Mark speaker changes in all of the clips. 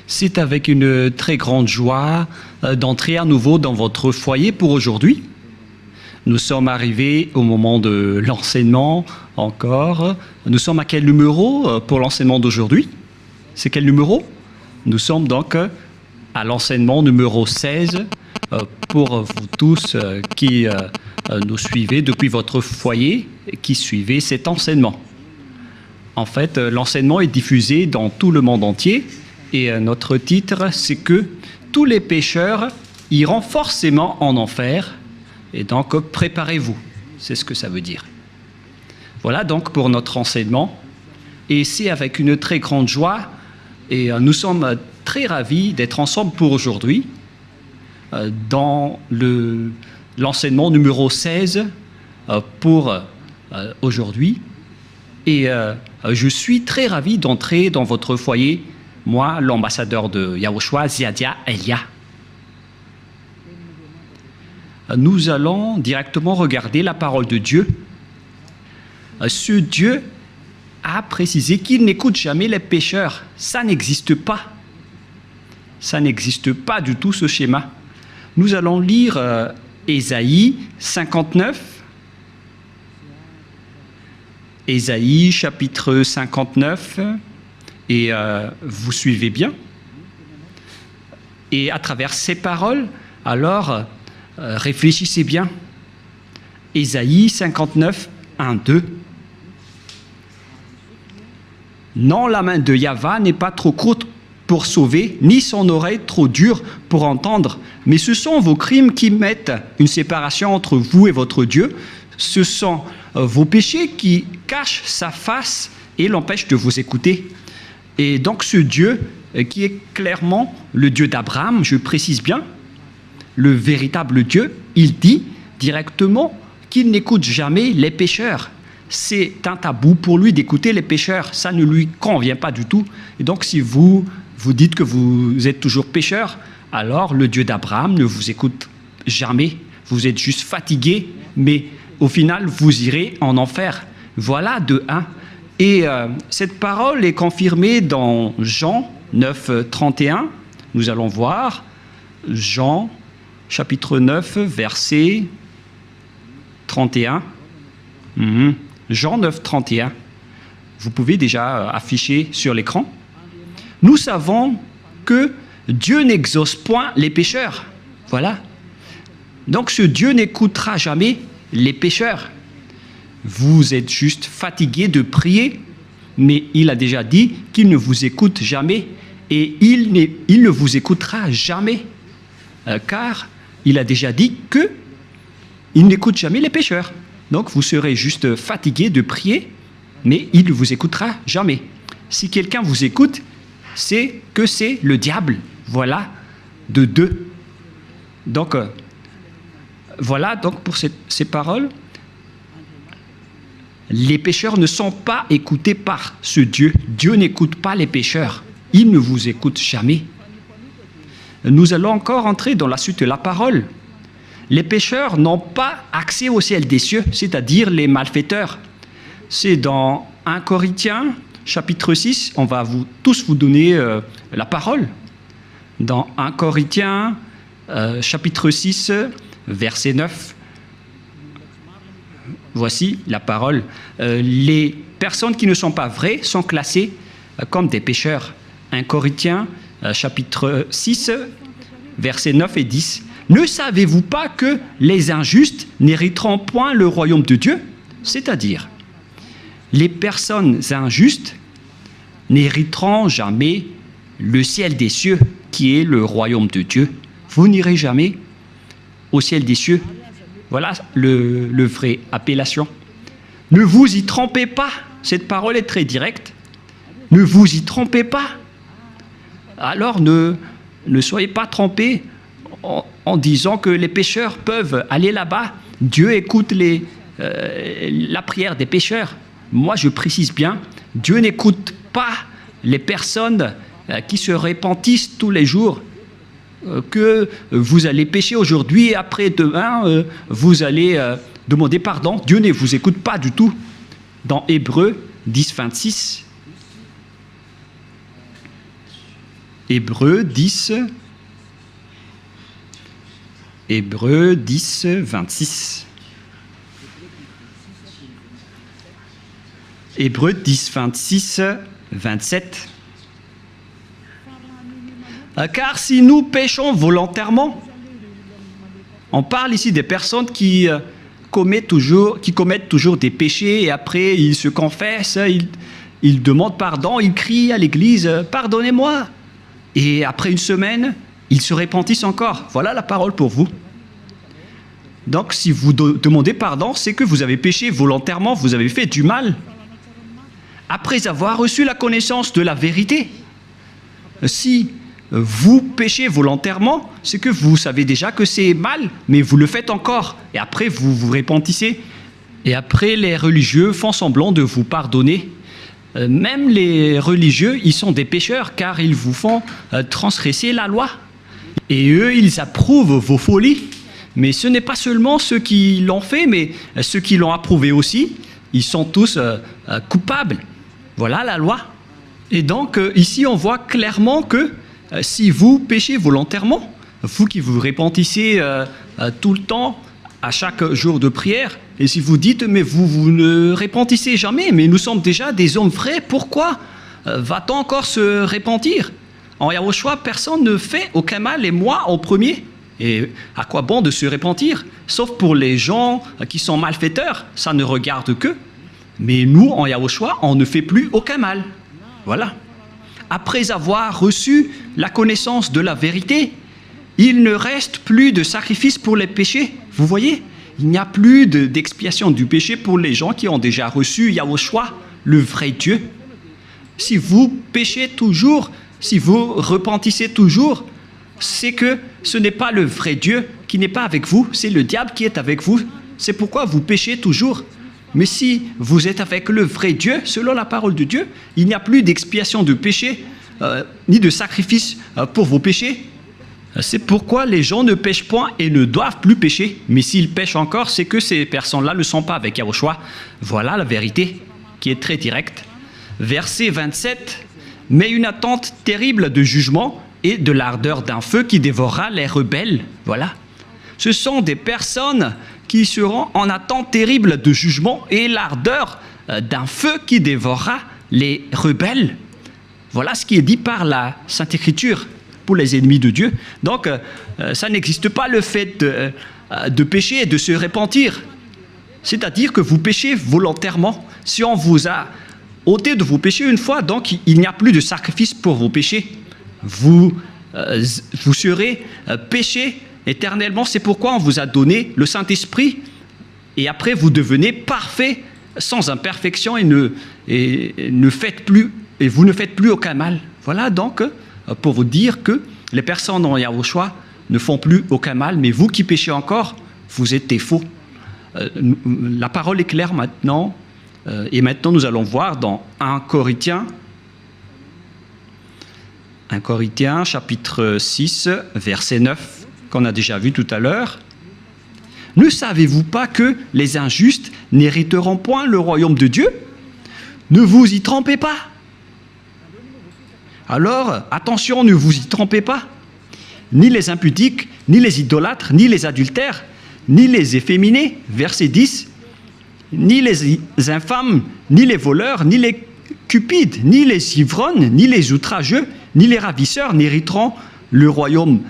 Speaker 1: C'est avec une très grande joie d'entrer à nouveau dans votre foyer pour aujourd'hui. Nous sommes arrivés au moment de l'enseignement encore. Nous sommes à quel numéro pour l'enseignement d'aujourd'hui? C'est quel numéro? Nous sommes donc à l'enseignement numéro 16 pour vous tous qui nous suivez depuis votre foyer et qui suivez cet enseignement. En fait, l'enseignement est diffusé dans tout le monde entier et notre titre, c'est que tous les pécheurs iront forcément en enfer et donc préparez-vous. C'est ce que ça veut dire. Voilà donc pour notre enseignement et c'est avec une très grande joie et nous sommes très ravis d'être ensemble pour aujourd'hui dans l'enseignement numéro 16 pour aujourd'hui. Et je suis très ravi d'entrer dans votre foyer, moi, l'ambassadeur de Yahushua, Ziadia Elia. Nous allons directement regarder la parole de Dieu. Ce Dieu a précisé qu'il n'écoute jamais les pécheurs. Ça n'existe pas. Ça n'existe pas du tout, ce schéma. Nous allons lire Ésaïe 59. Ésaïe chapitre 59. Et vous suivez bien. Et à travers ces paroles, alors réfléchissez bien. Ésaïe 59, 1, 2. Non, la main de Yahva n'est pas trop courte pour sauver, ni son oreille trop dure pour entendre. Mais ce sont vos crimes qui mettent une séparation entre vous et votre Dieu. Ce sont vos péchés qui cachent sa face et l'empêchent de vous écouter. Et donc ce Dieu, qui est clairement le Dieu d'Abraham, je précise bien, le véritable Dieu, il dit directement qu'il n'écoute jamais les pécheurs. C'est un tabou pour lui d'écouter les pécheurs. Ça ne lui convient pas du tout. Et donc si vous dites que vous êtes toujours pécheur, alors le Dieu d'Abraham ne vous écoute jamais. Vous êtes juste fatigué, mais au final, vous irez en enfer. Voilà de 1. Et cette parole est confirmée dans Jean 9, 31. Nous allons voir Jean chapitre 9, verset 31. Jean 9, 31. Vous pouvez déjà afficher sur l'écran. Nous savons que Dieu n'exauce point les pécheurs. Voilà. Donc ce Dieu n'écoutera jamais les pécheurs. Vous êtes juste fatigué de prier, mais il a déjà dit qu'il ne vous écoute jamais et il ne vous écoutera jamais, car il a déjà dit qu'il n'écoute jamais les pécheurs. Donc vous serez juste fatigué de prier, mais il ne vous écoutera jamais. Si quelqu'un vous écoute, c'est que c'est le diable. Voilà, de 2. Donc, voilà donc pour ces paroles. Les pécheurs ne sont pas écoutés par ce Dieu. Dieu n'écoute pas les pécheurs. Il ne vous écoute jamais. Nous allons encore entrer dans la suite de la parole. Les pécheurs n'ont pas accès au ciel des cieux, c'est-à-dire les malfaiteurs. C'est dans 1 Corinthiens, chapitre 6, on va tous vous donner la parole. Dans 1 Corinthiens, chapitre 6, verset 9. Voici la parole. Les personnes qui ne sont pas vraies sont classées comme des pécheurs. 1 Corinthiens, chapitre 6, versets 9 et 10. Ne savez-vous pas que les injustes n'hériteront point le royaume de Dieu? C'est-à-dire, les personnes injustes n'hériteront jamais le ciel des cieux, qui est le royaume de Dieu. Vous n'irez jamais au ciel des cieux. Voilà le vrai appellation. Ne vous y trompez pas. Cette parole est très directe. Ne vous y trompez pas. Alors ne soyez pas trompés en disant que les pécheurs peuvent aller là-bas. Dieu écoute la prière des pécheurs. Moi, je précise bien, Dieu n'écoute pas les personnes qui se repentissent tous les jours. Que vous allez pécher aujourd'hui et après demain, vous allez demander pardon. Dieu ne vous écoute pas du tout. Dans Hébreux 10, 26. Hébreux 10, 26. Hébreux 10, 26, 27. Car si nous péchons volontairement, on parle ici des personnes qui commettent toujours des péchés et après ils se confessent, ils demandent pardon, ils crient à l'église « Pardonnez-moi » et après une semaine, ils se repentissent encore. Voilà la parole pour vous. Donc si vous demandez pardon, c'est que vous avez péché volontairement, vous avez fait du mal. Après avoir reçu la connaissance de la vérité, si vous péchez volontairement, c'est que vous savez déjà que c'est mal, mais vous le faites encore. Et après, vous vous repentissez. Et après, les religieux font semblant de vous pardonner. Même les religieux, ils sont des pécheurs, car ils vous font transgresser la loi. Et eux, ils approuvent vos folies. Mais ce n'est pas seulement ceux qui l'ont fait, mais ceux qui l'ont approuvé aussi. Ils sont tous coupables. Voilà la loi. Et donc, ici, on voit clairement que si vous péchez volontairement, vous qui vous repentissez tout le temps, à chaque jour de prière, et si vous dites, mais vous ne repentissez jamais, mais nous sommes déjà des hommes vrais, pourquoi va-t-on encore se repentir? En Yahushua, personne ne fait aucun mal, et moi en premier. Et à quoi bon de se repentir? Sauf pour les gens qui sont malfaiteurs, ça ne regarde qu'eux. Mais nous, en Yahushua, on ne fait plus aucun mal. Voilà. Après avoir reçu la connaissance de la vérité, il ne reste plus de sacrifice pour les péchés. Vous voyez, il n'y a plus d'expiation du péché pour les gens qui ont déjà reçu Yahushua, le vrai Dieu. Si vous péchez toujours, si vous repentissez toujours, c'est que ce n'est pas le vrai Dieu qui n'est pas avec vous, c'est le diable qui est avec vous. C'est pourquoi vous péchez toujours. Mais si vous êtes avec le vrai Dieu, selon la parole de Dieu, il n'y a plus d'expiation de péché, ni de sacrifice pour vos péchés. C'est pourquoi les gens ne pêchent point et ne doivent plus pécher. Mais s'ils pêchent encore, c'est que ces personnes-là ne sont pas avec Yahushua. Voilà la vérité qui est très directe. Verset 27. « Mais une attente terrible de jugement et de l'ardeur d'un feu qui dévorera les rebelles. » Voilà. Ce sont des personnes qui seront en attente terrible de jugement et l'ardeur d'un feu qui dévorera les rebelles. Voilà ce qui est dit par la Sainte Écriture pour les ennemis de Dieu. Donc, ça n'existe pas le fait de pécher et de se repentir. C'est-à-dire que vous péchez volontairement. Si on vous a ôté de vos péchés une fois, donc il n'y a plus de sacrifice pour vos péchés. Vous serez péchés éternellement. C'est pourquoi on vous a donné le Saint-Esprit. Et après, vous devenez parfait, sans imperfection, et ne faites plus, et vous ne faites plus aucun mal. Voilà donc pour vous dire que les personnes en Yahushua ne font plus aucun mal, mais vous qui péchez encore, vous êtes des faux. La parole est claire maintenant, et maintenant nous allons voir dans 1 Corinthiens chapitre 6, verset 9, qu'on a déjà vu tout à l'heure. « Ne savez-vous pas que les injustes n'hériteront point le royaume de Dieu? Ne vous y trompez pas. » Alors, attention, ne vous y trompez pas. Ni les impudiques, ni les idolâtres, ni les adultères, ni les efféminés, verset 10, ni les infâmes, ni les voleurs, ni les cupides, ni les ivrognes, ni les outrageux, ni les ravisseurs n'hériteront le royaume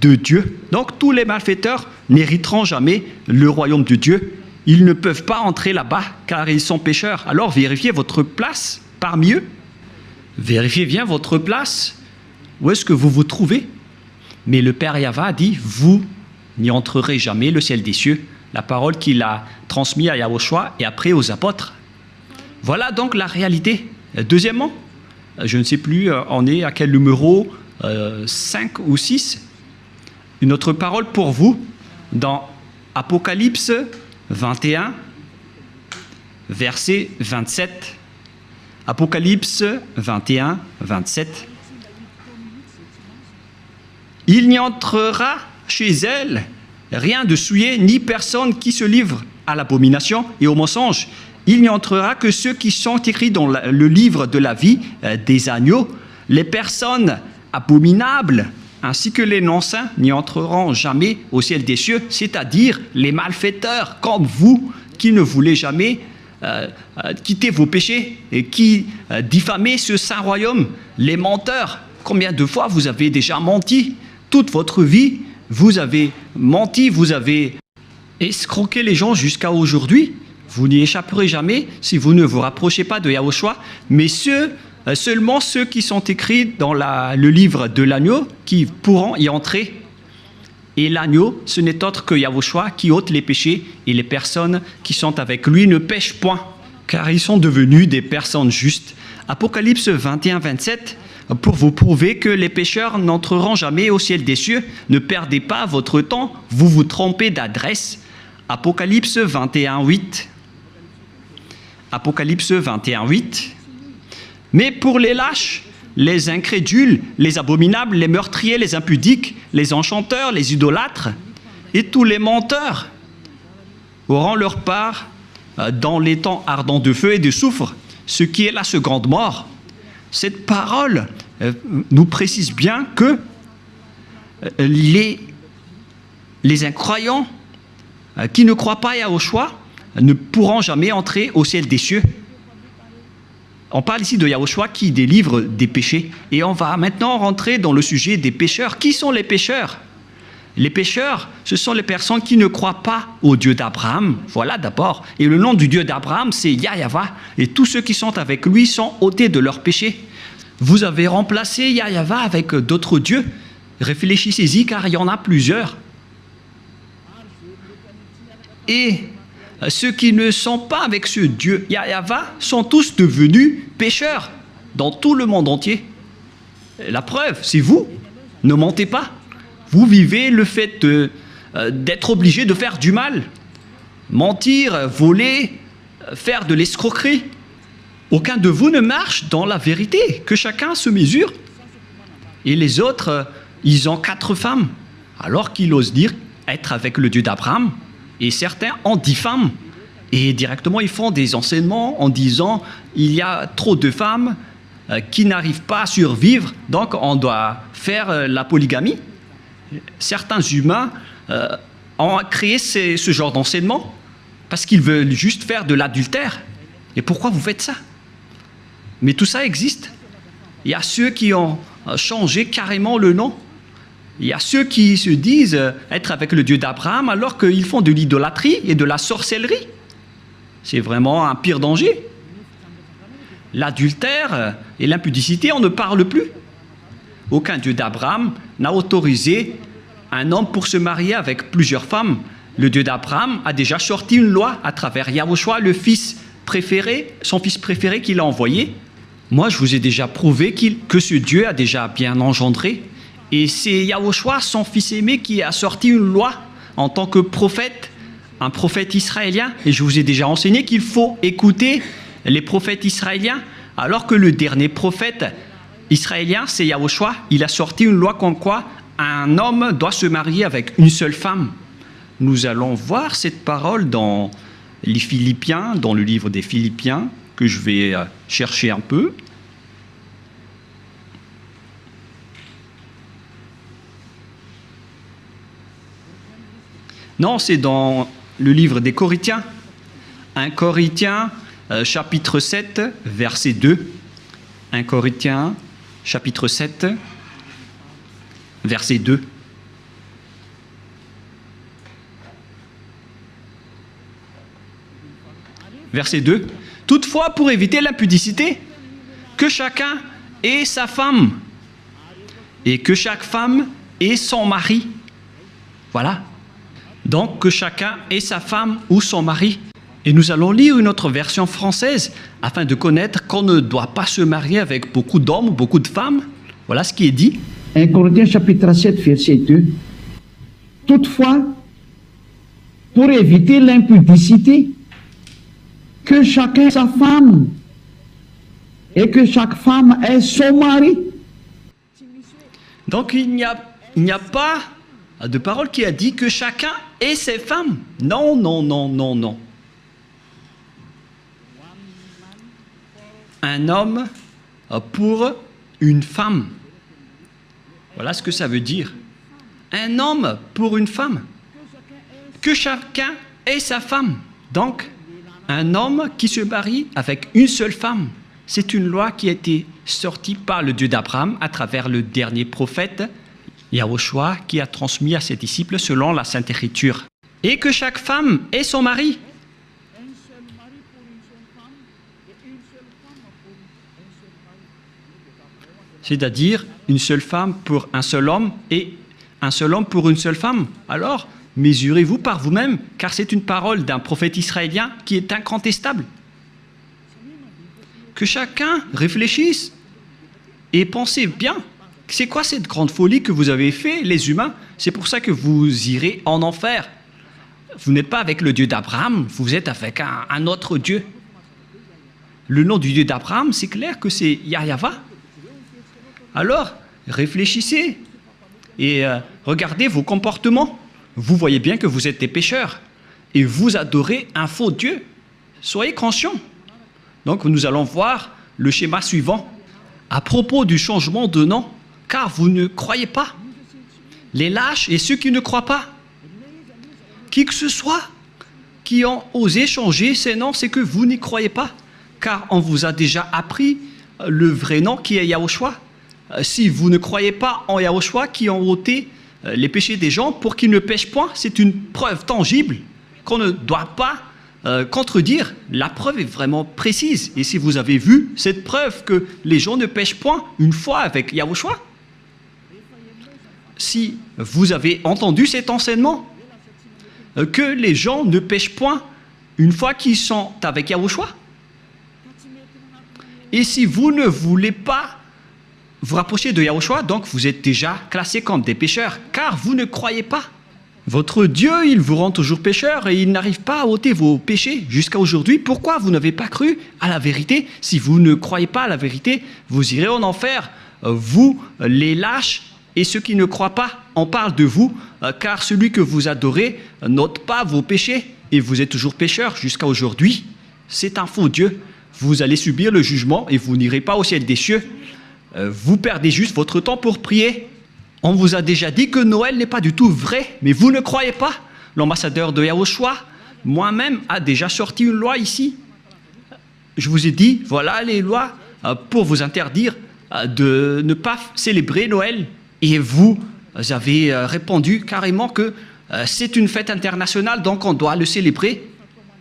Speaker 1: de Dieu. Donc tous les malfaiteurs n'hériteront jamais le royaume de Dieu. Ils ne peuvent pas entrer là-bas car ils sont pécheurs. Alors vérifiez votre place parmi eux. Vérifiez bien votre place. Où est-ce que vous vous trouvez? Mais le Père Yahva dit, vous n'y entrerez jamais le ciel des cieux. La parole qu'il a transmise à Yahushua et après aux apôtres. Voilà donc la réalité. Deuxièmement, je ne sais plus, on est à quel numéro, 5 ou 6. Une autre parole pour vous, dans Apocalypse 21, verset 27. Apocalypse 21, 27. Il n'y entrera chez elle rien de souillé, ni personne qui se livre à l'abomination et au mensonge. Il n'y entrera que ceux qui sont écrits dans le livre de la vie des agneaux, les personnes abominables, ainsi que les non-saints n'y entreront jamais au ciel des cieux, c'est-à-dire les malfaiteurs comme vous qui ne voulez jamais quitter vos péchés et qui diffamez ce saint royaume, les menteurs. Combien de fois vous avez déjà menti? Toute votre vie, vous avez menti, vous avez escroqué les gens jusqu'à aujourd'hui. Vous n'y échapperez jamais si vous ne vous rapprochez pas de Yahushua, mais seulement ceux qui sont écrits dans le livre de l'agneau qui pourront y entrer. Et l'agneau, ce n'est autre que Yahushua qui ôte les péchés, et les personnes qui sont avec lui ne pêchent point, car ils sont devenus des personnes justes. Apocalypse 21-27, pour vous prouver que les pécheurs n'entreront jamais au ciel des cieux, ne perdez pas votre temps, vous vous trompez d'adresse. Apocalypse 21-8. Apocalypse 21-8. Mais pour les lâches, les incrédules, les abominables, les meurtriers, les impudiques, les enchanteurs, les idolâtres et tous les menteurs auront leur part dans les temps ardents de feu et de soufre, ce qui est la seconde mort. Cette parole nous précise bien que les incroyants qui ne croient pas à Yahushua ne pourront jamais entrer au ciel des cieux. On parle ici de Yahushua qui délivre des péchés. Et on va maintenant rentrer dans le sujet des pécheurs. Qui sont les pécheurs? Les pécheurs, ce sont les personnes qui ne croient pas au Dieu d'Abraham. Voilà d'abord. Et le nom du Dieu d'Abraham, c'est Yahyawa. Et tous ceux qui sont avec lui sont ôtés de leurs péchés. Vous avez remplacé Yahyawa avec d'autres dieux. Réfléchissez-y car il y en a plusieurs. Et ceux qui ne sont pas avec ce Dieu Yahyawa sont tous devenus pécheurs dans tout le monde entier. La preuve, c'est vous. Ne mentez pas. Vous vivez le fait d'être obligé de faire du mal. Mentir, voler, faire de l'escroquerie. Aucun de vous ne marche dans la vérité. Que chacun se mesure. Et les autres, ils ont 4 femmes. Alors qu'ils osent dire être avec le Dieu d'Abraham. Et certains en diffament. Et directement, ils font des enseignements en disant il y a trop de femmes qui n'arrivent pas à survivre, donc on doit faire la polygamie. Certains humains ont créé ce genre d'enseignement parce qu'ils veulent juste faire de l'adultère. Et pourquoi vous faites ça? Mais tout ça existe. Il y a ceux qui ont changé carrément le nom. Il y a ceux qui se disent être avec le Dieu d'Abraham alors qu'ils font de l'idolâtrie et de la sorcellerie. C'est vraiment un pire danger. L'adultère et l'impudicité, on ne parle plus. Aucun Dieu d'Abraham n'a autorisé un homme pour se marier avec plusieurs femmes. Le Dieu d'Abraham a déjà sorti une loi à travers Yahushua, le fils préféré, son fils préféré qu'il a envoyé. Moi, je vous ai déjà prouvé que ce Dieu a déjà bien engendré. Et c'est Yahushua, son fils aimé, qui a sorti une loi en tant que prophète, un prophète israélien. Et je vous ai déjà enseigné qu'il faut écouter les prophètes israéliens, alors que le dernier prophète israélien, c'est Yahushua. Il a sorti une loi comme quoi un homme doit se marier avec une seule femme. Nous allons voir cette parole dans les Philippiens, dans le livre des Philippiens, que je vais chercher un peu. Non, c'est dans le livre des Corinthiens. 1 Corinthiens, chapitre 7, verset 2. 1 Corinthiens, chapitre 7, verset 2. Verset 2. Toutefois, pour éviter l'impudicité, que chacun ait sa femme, et que chaque femme ait son mari. Voilà. Donc, que chacun ait sa femme ou son mari. Et nous allons lire une autre version française, afin de connaître qu'on ne doit pas se marier avec beaucoup d'hommes ou beaucoup de femmes. Voilà ce qui est dit.
Speaker 2: 1 Corinthiens chapitre 7, verset 2. Toutefois, pour éviter l'impudicité, que chacun ait sa femme et que chaque femme ait son mari.
Speaker 1: Donc il n'y a pas de parole qui a dit que chacun ait ses femmes. Non, non, non, non, non. Un homme pour une femme. Voilà ce que ça veut dire. Un homme pour une femme. Que chacun ait sa femme. Donc, un homme qui se marie avec une seule femme. C'est une loi qui a été sortie par le Dieu d'Abraham à travers le dernier prophète, Yahushua, qui a transmis à ses disciples selon la Sainte Écriture. Et que chaque femme ait son mari. C'est-à-dire une seule femme pour un seul homme et un seul homme pour une seule femme. Alors, mesurez-vous par vous-même, car c'est une parole d'un prophète israélien qui est incontestable. Que chacun réfléchisse et pensez bien. C'est quoi cette grande folie que vous avez fait, les humains? C'est pour ça que vous irez en enfer. Vous n'êtes pas avec le Dieu d'Abraham, vous êtes avec un autre Dieu. Le nom du Dieu d'Abraham, c'est clair que c'est Yahva. Alors, réfléchissez et regardez vos comportements. Vous voyez bien que vous êtes des pécheurs et vous adorez un faux Dieu. Soyez conscients. Donc, nous allons voir le schéma suivant. À propos du changement de nom, car vous ne croyez pas. Les lâches et ceux qui ne croient pas. Qui que ce soit qui ont osé changer ces noms, c'est que vous n'y croyez pas. Car on vous a déjà appris le vrai nom qui est Yahushua. Si vous ne croyez pas en Yahushua qui ont ôté les péchés des gens pour qu'ils ne pêchent point, c'est une preuve tangible qu'on ne doit pas contredire. La preuve est vraiment précise. Et si vous avez vu cette preuve que les gens ne pêchent point une fois avec Yahushua, si vous avez entendu cet enseignement, que les gens ne pêchent point une fois qu'ils sont avec Yahushua, et si vous ne voulez pas vous rapprochez de Yahushua, donc vous êtes déjà classés comme des pécheurs, car vous ne croyez pas. Votre Dieu, il vous rend toujours pécheur et il n'arrive pas à ôter vos péchés jusqu'à aujourd'hui. Pourquoi vous n'avez pas cru à la vérité? Si vous ne croyez pas à la vérité, vous irez en enfer. Vous, les lâches et ceux qui ne croient pas, on parle de vous, car celui que vous adorez n'ôte pas vos péchés et vous êtes toujours pécheur jusqu'à aujourd'hui. C'est un faux Dieu. Vous allez subir le jugement et vous n'irez pas au ciel des cieux. Vous perdez juste votre temps pour prier. On vous a déjà dit que Noël n'est pas du tout vrai, mais vous ne croyez pas. L'ambassadeur de Yahushua, moi-même, a déjà sorti une loi ici. Je vous ai dit, voilà les lois pour vous interdire de ne pas célébrer Noël. Et vous avez répondu carrément que c'est une fête internationale, donc on doit le célébrer.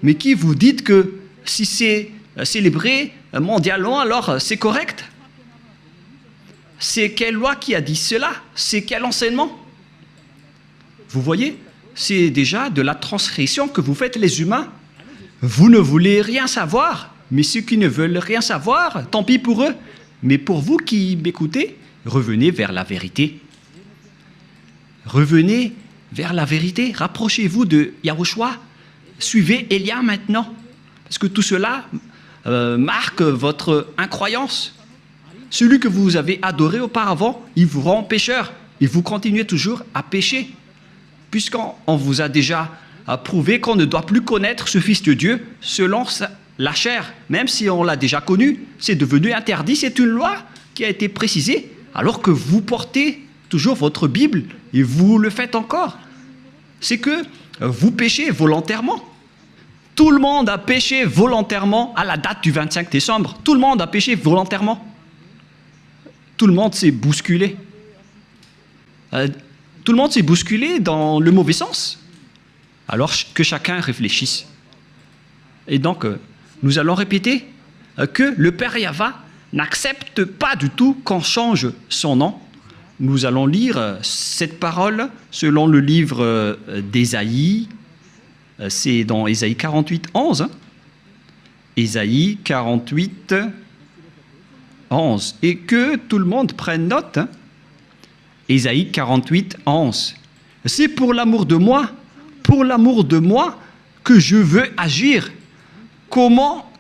Speaker 1: Mais qui vous dites que si c'est célébré mondialement, alors c'est correct? C'est quelle loi qui a dit cela? C'est quel enseignement? Vous voyez, c'est déjà de la transgression que vous faites les humains. Vous ne voulez rien savoir, mais ceux qui ne veulent rien savoir, tant pis pour eux. Mais pour vous qui m'écoutez, revenez vers la vérité. Revenez vers la vérité. Rapprochez-vous de Yahushua. Suivez Élia maintenant. Parce que tout cela marque votre incroyance. Celui que vous avez adoré auparavant, il vous rend pécheur. Et vous continuez toujours à pécher. Puisqu'on vous a déjà prouvé qu'on ne doit plus connaître ce Fils de Dieu selon la chair. Même si on l'a déjà connu, c'est devenu interdit. C'est une loi qui a été précisée. Alors que vous portez toujours votre Bible et vous le faites encore. C'est que vous péchez volontairement. Tout le monde a péché volontairement à la date du 25 décembre. Tout le monde a péché volontairement. Tout le monde s'est bousculé. Tout le monde s'est bousculé dans le mauvais sens. Alors que chacun réfléchisse. Et donc, nous allons répéter que le Père Yahva n'accepte pas du tout qu'on change son nom. Nous allons lire cette parole selon le livre d'Ésaïe. C'est dans Ésaïe 48, 11. Ésaïe 48, 11. Et que tout le monde prenne note. Ésaïe 48, 11. C'est pour l'amour de moi que je veux agir.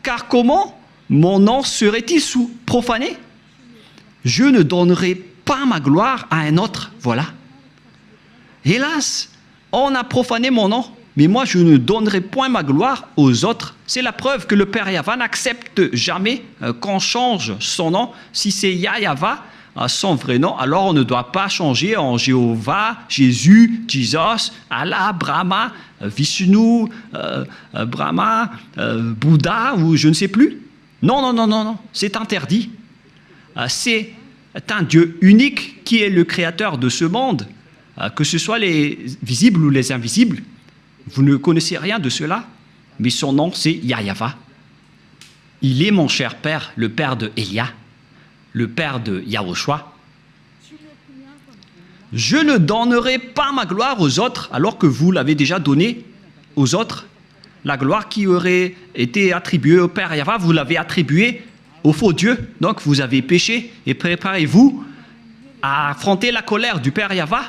Speaker 1: Car comment mon nom serait-il profané? Je ne donnerai pas ma gloire à un autre. Voilà. Hélas, on a profané mon nom, mais moi je ne donnerai point ma gloire aux autres. C'est la preuve que le Père Yahva n'accepte jamais qu'on change son nom. Si c'est Yahva, son vrai nom, alors on ne doit pas changer en Jéhovah, Jésus, Jesus, Allah, Brahma, Vishnu, Brahma, Bouddha ou je ne sais plus. Non, non, non, non, non, c'est interdit. C'est un Dieu unique qui est le créateur de ce monde, que ce soit les visibles ou les invisibles. Vous ne connaissez rien de cela, mais son nom c'est Yahweh. Il est mon cher père, le père de Elia, le père de Yahushua. Je ne donnerai pas ma gloire aux autres, alors que vous l'avez déjà donnée aux autres. La gloire qui aurait été attribuée au Père Yahweh, vous l'avez attribuée au faux Dieu. Donc vous avez péché et préparez-vous à affronter la colère du Père Yahweh.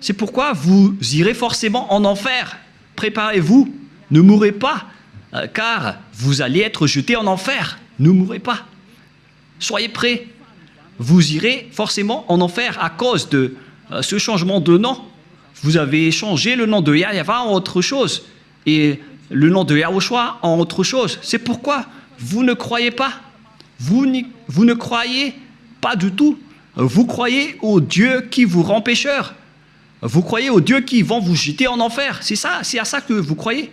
Speaker 1: C'est pourquoi vous irez forcément en enfer. Préparez-vous, ne mourrez pas, car vous allez être jetés en enfer. Ne mourrez pas. Soyez prêts. Vous irez forcément en enfer à cause de ce changement de nom. Vous avez changé le nom de Yahweh en autre chose et le nom de Yahushua en autre chose. C'est pourquoi vous ne croyez pas. Vous ne croyez pas du tout. Vous croyez au Dieu qui vous rend pécheur. Vous croyez aux dieux qui vont vous jeter en enfer. C'est ça, c'est à ça que vous croyez.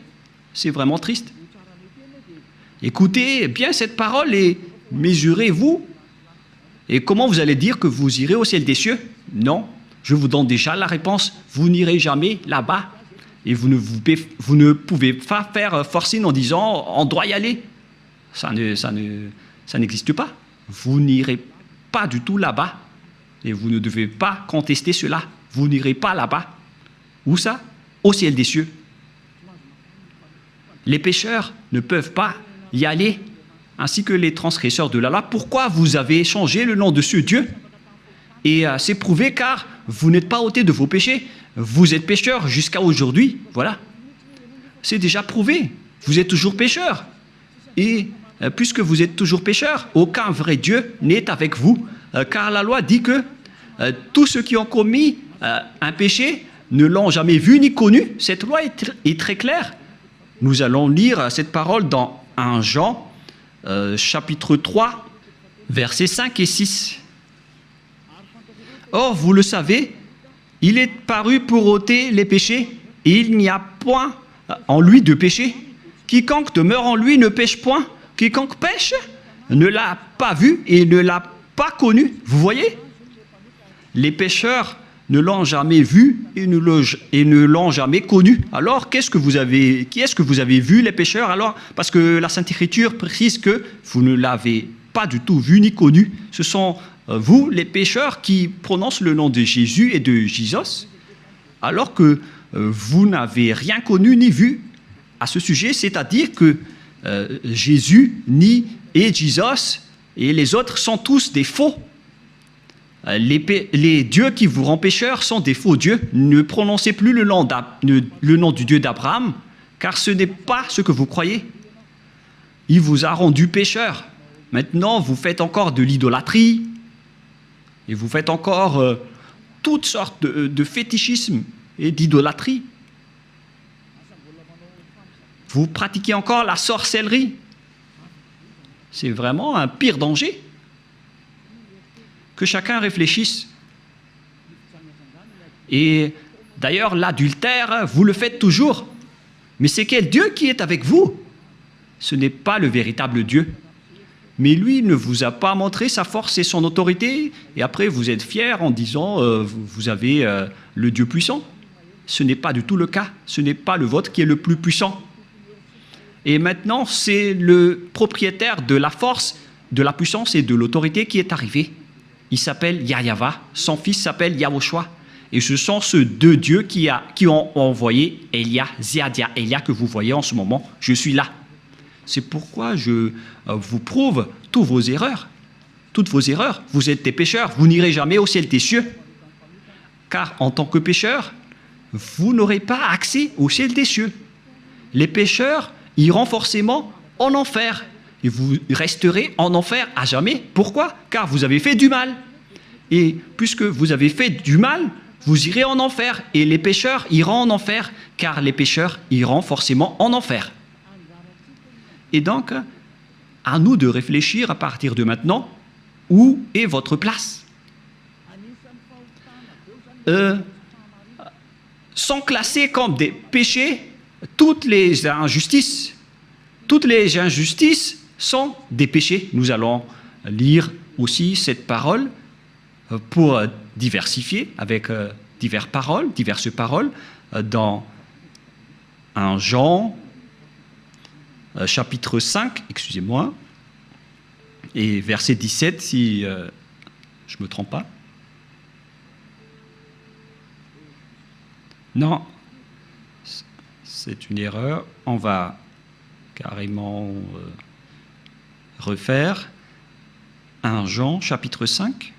Speaker 1: C'est vraiment triste. Écoutez bien cette parole et mesurez-vous. Et comment vous allez dire que vous irez au ciel des cieux? Non, je vous donne déjà la réponse. Vous n'irez jamais là-bas. Et vous ne pouvez pas faire forcing en disant on doit y aller. Ça n'existe pas. Vous n'irez pas du tout là-bas. Et vous ne devez pas contester cela. Vous n'irez pas là-bas. Où ça? Au ciel des cieux. Les pécheurs ne peuvent pas y aller, ainsi que les transgresseurs de la loi. Pourquoi vous avez changé le nom de ce Dieu? Et c'est prouvé car vous n'êtes pas ôté de vos péchés. Vous êtes pécheur jusqu'à aujourd'hui. Voilà. C'est déjà prouvé. Vous êtes toujours pécheur. Et puisque vous êtes toujours pécheur, aucun vrai Dieu n'est avec vous. Car la loi dit que tous ceux qui ont commis un péché ne l'ont jamais vu ni connu. Cette loi est très claire. Nous allons lire cette parole dans 1 Jean, chapitre 3, versets 5 et 6. Or, vous le savez, il est paru pour ôter les péchés, et il n'y a point en lui de péché. Quiconque demeure en lui ne pêche point. Quiconque pêche ne l'a pas vu et ne l'a pas connu. Vous voyez? Les pécheurs ne l'ont jamais vu et ne l'ont jamais connu. Alors, qui est-ce que vous avez vu, les pécheurs? Alors, parce que la Sainte Écriture précise que vous ne l'avez pas du tout vu ni connu. Ce sont vous, les pécheurs, qui prononcent le nom de Jésus et de Jesus, alors que vous n'avez rien connu ni vu à ce sujet, c'est-à-dire que Jésus et Jesus et les autres sont tous des faux. Les dieux qui vous rendent pécheurs sont des faux dieux. Ne prononcez plus le nom du Dieu d'Abraham, car ce n'est pas ce que vous croyez. Il vous a rendu pécheur. Maintenant, vous faites encore de l'idolâtrie, et vous faites encore toutes sortes de fétichisme et d'idolâtrie. Vous pratiquez encore la sorcellerie. C'est vraiment un pire danger. Que chacun réfléchisse. Et d'ailleurs, l'adultère, vous le faites toujours. Mais c'est quel Dieu qui est avec vous? Ce n'est pas le véritable Dieu. Mais lui ne vous a pas montré sa force et son autorité, et après vous êtes fiers en disant vous avez le Dieu puissant. Ce n'est pas du tout le cas. Ce n'est pas le vôtre qui est le plus puissant. Et maintenant, c'est le propriétaire de la force, de la puissance et de l'autorité qui est arrivé. Il s'appelle Yahweh, son fils s'appelle Yahushua. Et ce sont ces deux dieux qui ont envoyé Elia, Ziadia, Elia que vous voyez en ce moment. Je suis là. C'est pourquoi je vous prouve toutes vos erreurs. Toutes vos erreurs. Vous êtes des pécheurs. Vous n'irez jamais au ciel des cieux. Car en tant que pécheur, vous n'aurez pas accès au ciel des cieux. Les pécheurs iront forcément en enfer. Et vous resterez en enfer à jamais. Pourquoi? Car vous avez fait du mal. Et puisque vous avez fait du mal, vous irez en enfer. Et les pécheurs iront en enfer, car les pécheurs iront forcément en enfer. Et donc, à nous de réfléchir à partir de maintenant, où est votre place? sont classés comme des péchés. Toutes les injustices sont des péchés. Nous allons lire aussi cette parole pour diversifier avec diverses paroles dans 1 Jean chapitre 5, excusez-moi, et verset 17 si je ne me trompe pas. Non, c'est une erreur. On va carrément refaire 1 Jean chapitre 5.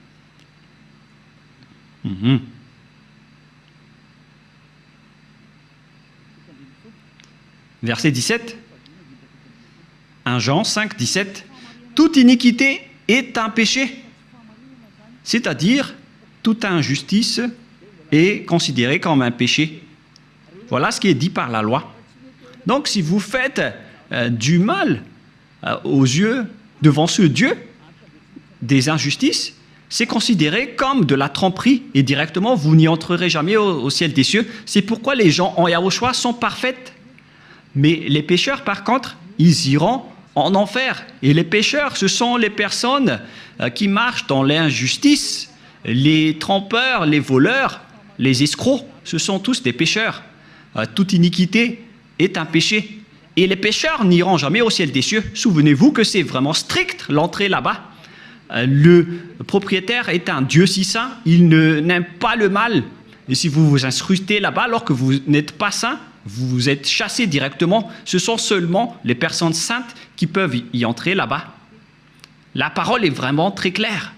Speaker 1: Verset 17. 1 Jean 5, 17. Toute iniquité est un péché. C'est-à-dire, toute injustice est considérée comme un péché. Voilà ce qui est dit par la loi. Donc, si vous faites du mal aux yeux, devant ce Dieu, des injustices, c'est considéré comme de la tromperie et directement, vous n'y entrerez jamais au ciel des cieux. C'est pourquoi les gens en Yahushua sont parfaits. Mais les pécheurs, par contre, ils iront en enfer. Et les pécheurs, ce sont les personnes qui marchent dans l'injustice, les trompeurs, les voleurs, les escrocs, ce sont tous des pécheurs. Toute iniquité est un péché. Et les pécheurs n'iront jamais au ciel des cieux. Souvenez-vous que c'est vraiment strict l'entrée là-bas. Le propriétaire est un Dieu si saint, il n'aime pas le mal. Et si vous vous incrustez là-bas alors que vous n'êtes pas saint, vous êtes chassé directement. Ce sont seulement les personnes saintes qui peuvent y entrer là-bas. La parole est vraiment très claire.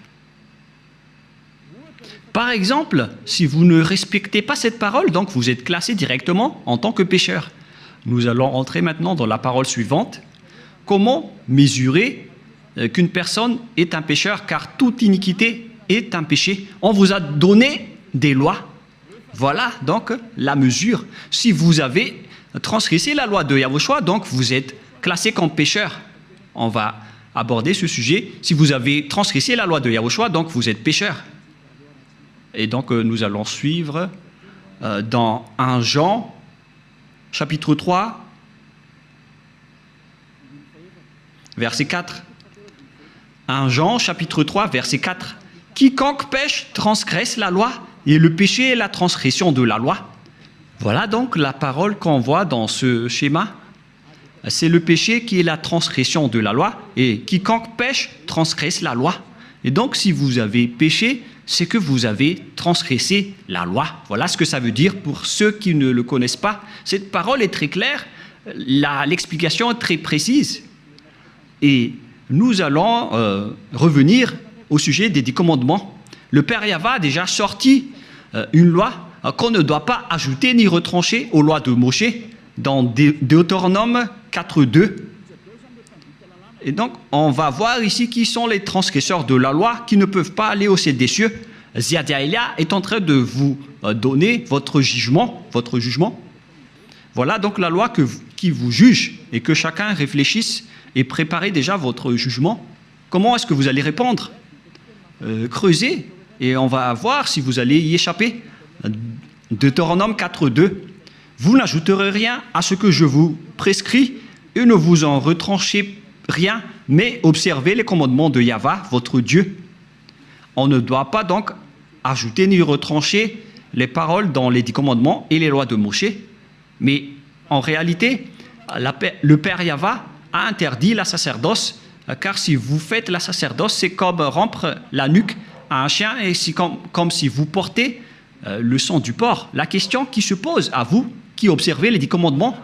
Speaker 1: Par exemple, si vous ne respectez pas cette parole, donc vous êtes classé directement en tant que pécheur. Nous allons entrer maintenant dans la parole suivante. Comment mesurer qu'une personne est un pécheur, car toute iniquité est un péché. On vous a donné des lois. Voilà donc la mesure. Si vous avez transgressé la loi de Yahushua, donc vous êtes classé comme pécheur. On va aborder ce sujet. Si vous avez transgressé la loi de Yahushua, donc vous êtes pécheur. Et donc nous allons suivre dans 1 Jean, chapitre 3, verset 4. 1 Jean, chapitre 3, verset 4. Quiconque pêche transgresse la loi, et le péché est la transgression de la loi. Voilà donc la parole qu'on voit dans ce schéma. C'est le péché qui est la transgression de la loi, et quiconque pêche transgresse la loi. Et donc si vous avez péché, c'est que vous avez transgressé la loi. Voilà ce que ça veut dire pour ceux qui ne le connaissent pas. Cette parole est très claire, l'explication est très précise. Et nous allons revenir au sujet des 10 commandements. Le Père Yahva a déjà sorti une loi qu'on ne doit pas ajouter ni retrancher aux lois de Moshe dans Deutéronome 4.2. Et donc, on va voir ici qui sont les transgresseurs de la loi qui ne peuvent pas aller au ciel des cieux. Ziadaïlia est en train de vous donner votre jugement. Voilà donc la loi qui vous juge et que chacun réfléchisse et prépare déjà votre jugement. Comment est-ce que vous allez répondre? Creusez et on va voir si vous allez y échapper. Deutéronome 4.2. Vous n'ajouterez rien à ce que je vous prescris et ne vous en retranchez rien, mais observez les commandements de Yahva, votre Dieu. On ne doit pas donc ajouter ni retrancher les paroles dans les 10 commandements et les lois de Moshe. Mais en réalité, le Père Yahva a interdit la sacerdoce, car si vous faites la sacerdoce, c'est comme rompre la nuque à un chien et c'est comme si vous portez le sang du porc. La question qui se pose à vous, qui observez les 10 commandements,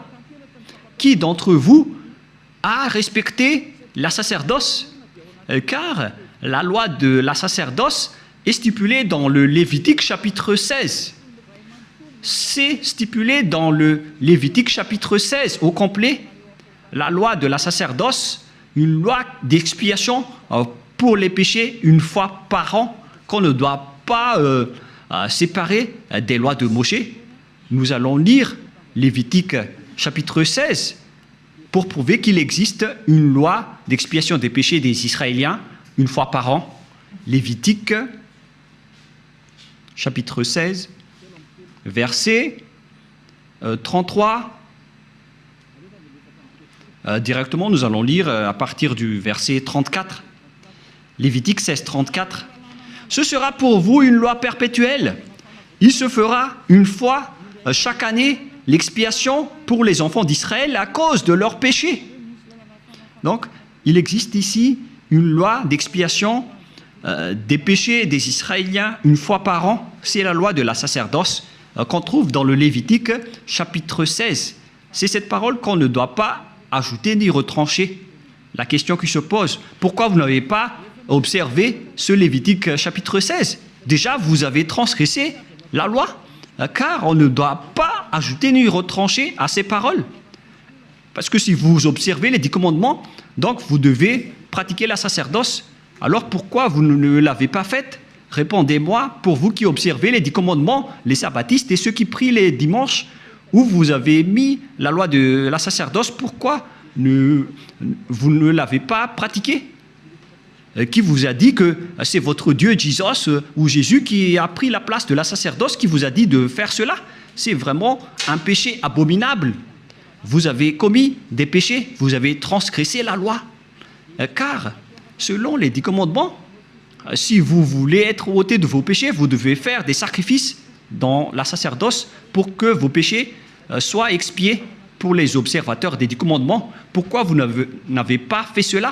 Speaker 1: qui d'entre vous a respecté la sacerdoce? Car la loi de la sacerdoce est stipulée dans le Lévitique chapitre 16. C'est stipulé dans le Lévitique chapitre 16 au complet. La loi de la sacerdoce, une loi d'expiation pour les péchés une fois par an, qu'on ne doit pas séparer des lois de Moshe. Nous allons lire Lévitique chapitre 16 pour prouver qu'il existe une loi d'expiation des péchés des Israéliens une fois par an. Lévitique chapitre 16, verset 33. Directement, nous allons lire à partir du verset 34. Lévitique 16, 34. Ce sera pour vous une loi perpétuelle. Il se fera une fois chaque année l'expiation pour les enfants d'Israël à cause de leurs péchés. Donc, il existe ici une loi d'expiation des péchés des Israéliens une fois par an. C'est la loi de la sacerdoce qu'on trouve dans le Lévitique chapitre 16. C'est cette parole qu'on ne doit pas ajouter ni retrancher. La question qui se pose, pourquoi vous n'avez pas observé ce Lévitique chapitre 16? Déjà, vous avez transgressé la loi, car on ne doit pas ajouter ni retrancher à ces paroles. Parce que si vous observez les 10 commandements, donc vous devez pratiquer la sacerdoce. Alors pourquoi vous ne l'avez pas faite? Répondez-moi, pour vous qui observez les 10 commandements, les sabbatistes et ceux qui prient les dimanches, où vous avez mis la loi de la sacerdoce, pourquoi vous ne l'avez pas pratiquée? Qui vous a dit que c'est votre Dieu Jesus ou Jésus qui a pris la place de la sacerdoce, qui vous a dit de faire cela? C'est vraiment un péché abominable. Vous avez commis des péchés, vous avez transgressé la loi. Car, selon les 10 commandements, si vous voulez être ôté de vos péchés, vous devez faire des sacrifices dans la sacerdoce pour que vos péchés soient expiés pour les observateurs des 10 commandements. Pourquoi vous n'avez pas fait cela?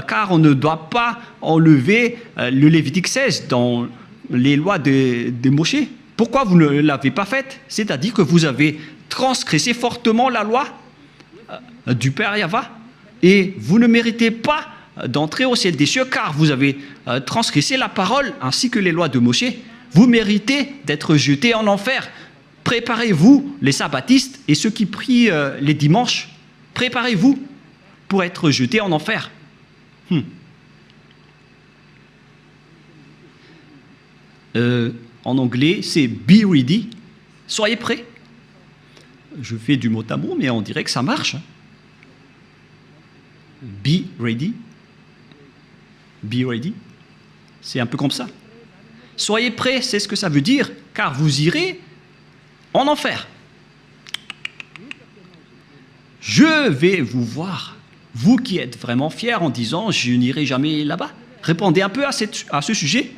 Speaker 1: Car on ne doit pas enlever le Lévitique 16 dans les lois de Moshe. Pourquoi vous ne l'avez pas fait? C'est-à-dire que vous avez transgressé fortement la loi du Père Yahva et vous ne méritez pas d'entrer au ciel des cieux car vous avez transgressé la parole ainsi que les lois de Moshe. Vous méritez d'être jetés en enfer. Préparez-vous, les sabbatistes et ceux qui prient les dimanches, préparez-vous pour être jetés en enfer. En anglais, c'est « be ready ». Soyez prêts. Je fais du mot à mot, mais on dirait que ça marche. Be ready. Be ready. C'est un peu comme ça. Soyez prêts, c'est ce que ça veut dire, car vous irez en enfer. Je vais vous voir, vous qui êtes vraiment fiers en disant « je n'irai jamais là-bas ». Répondez un peu à ce sujet.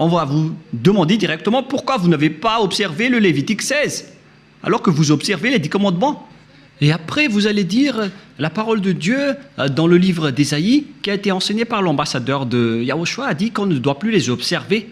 Speaker 1: On va vous demander directement pourquoi vous n'avez pas observé le Lévitique 16, alors que vous observez les 10 commandements. Et après, vous allez dire la parole de Dieu dans le livre d'Ésaïe, qui a été enseigné par l'ambassadeur de Yahushua, a dit qu'on ne doit plus les observer.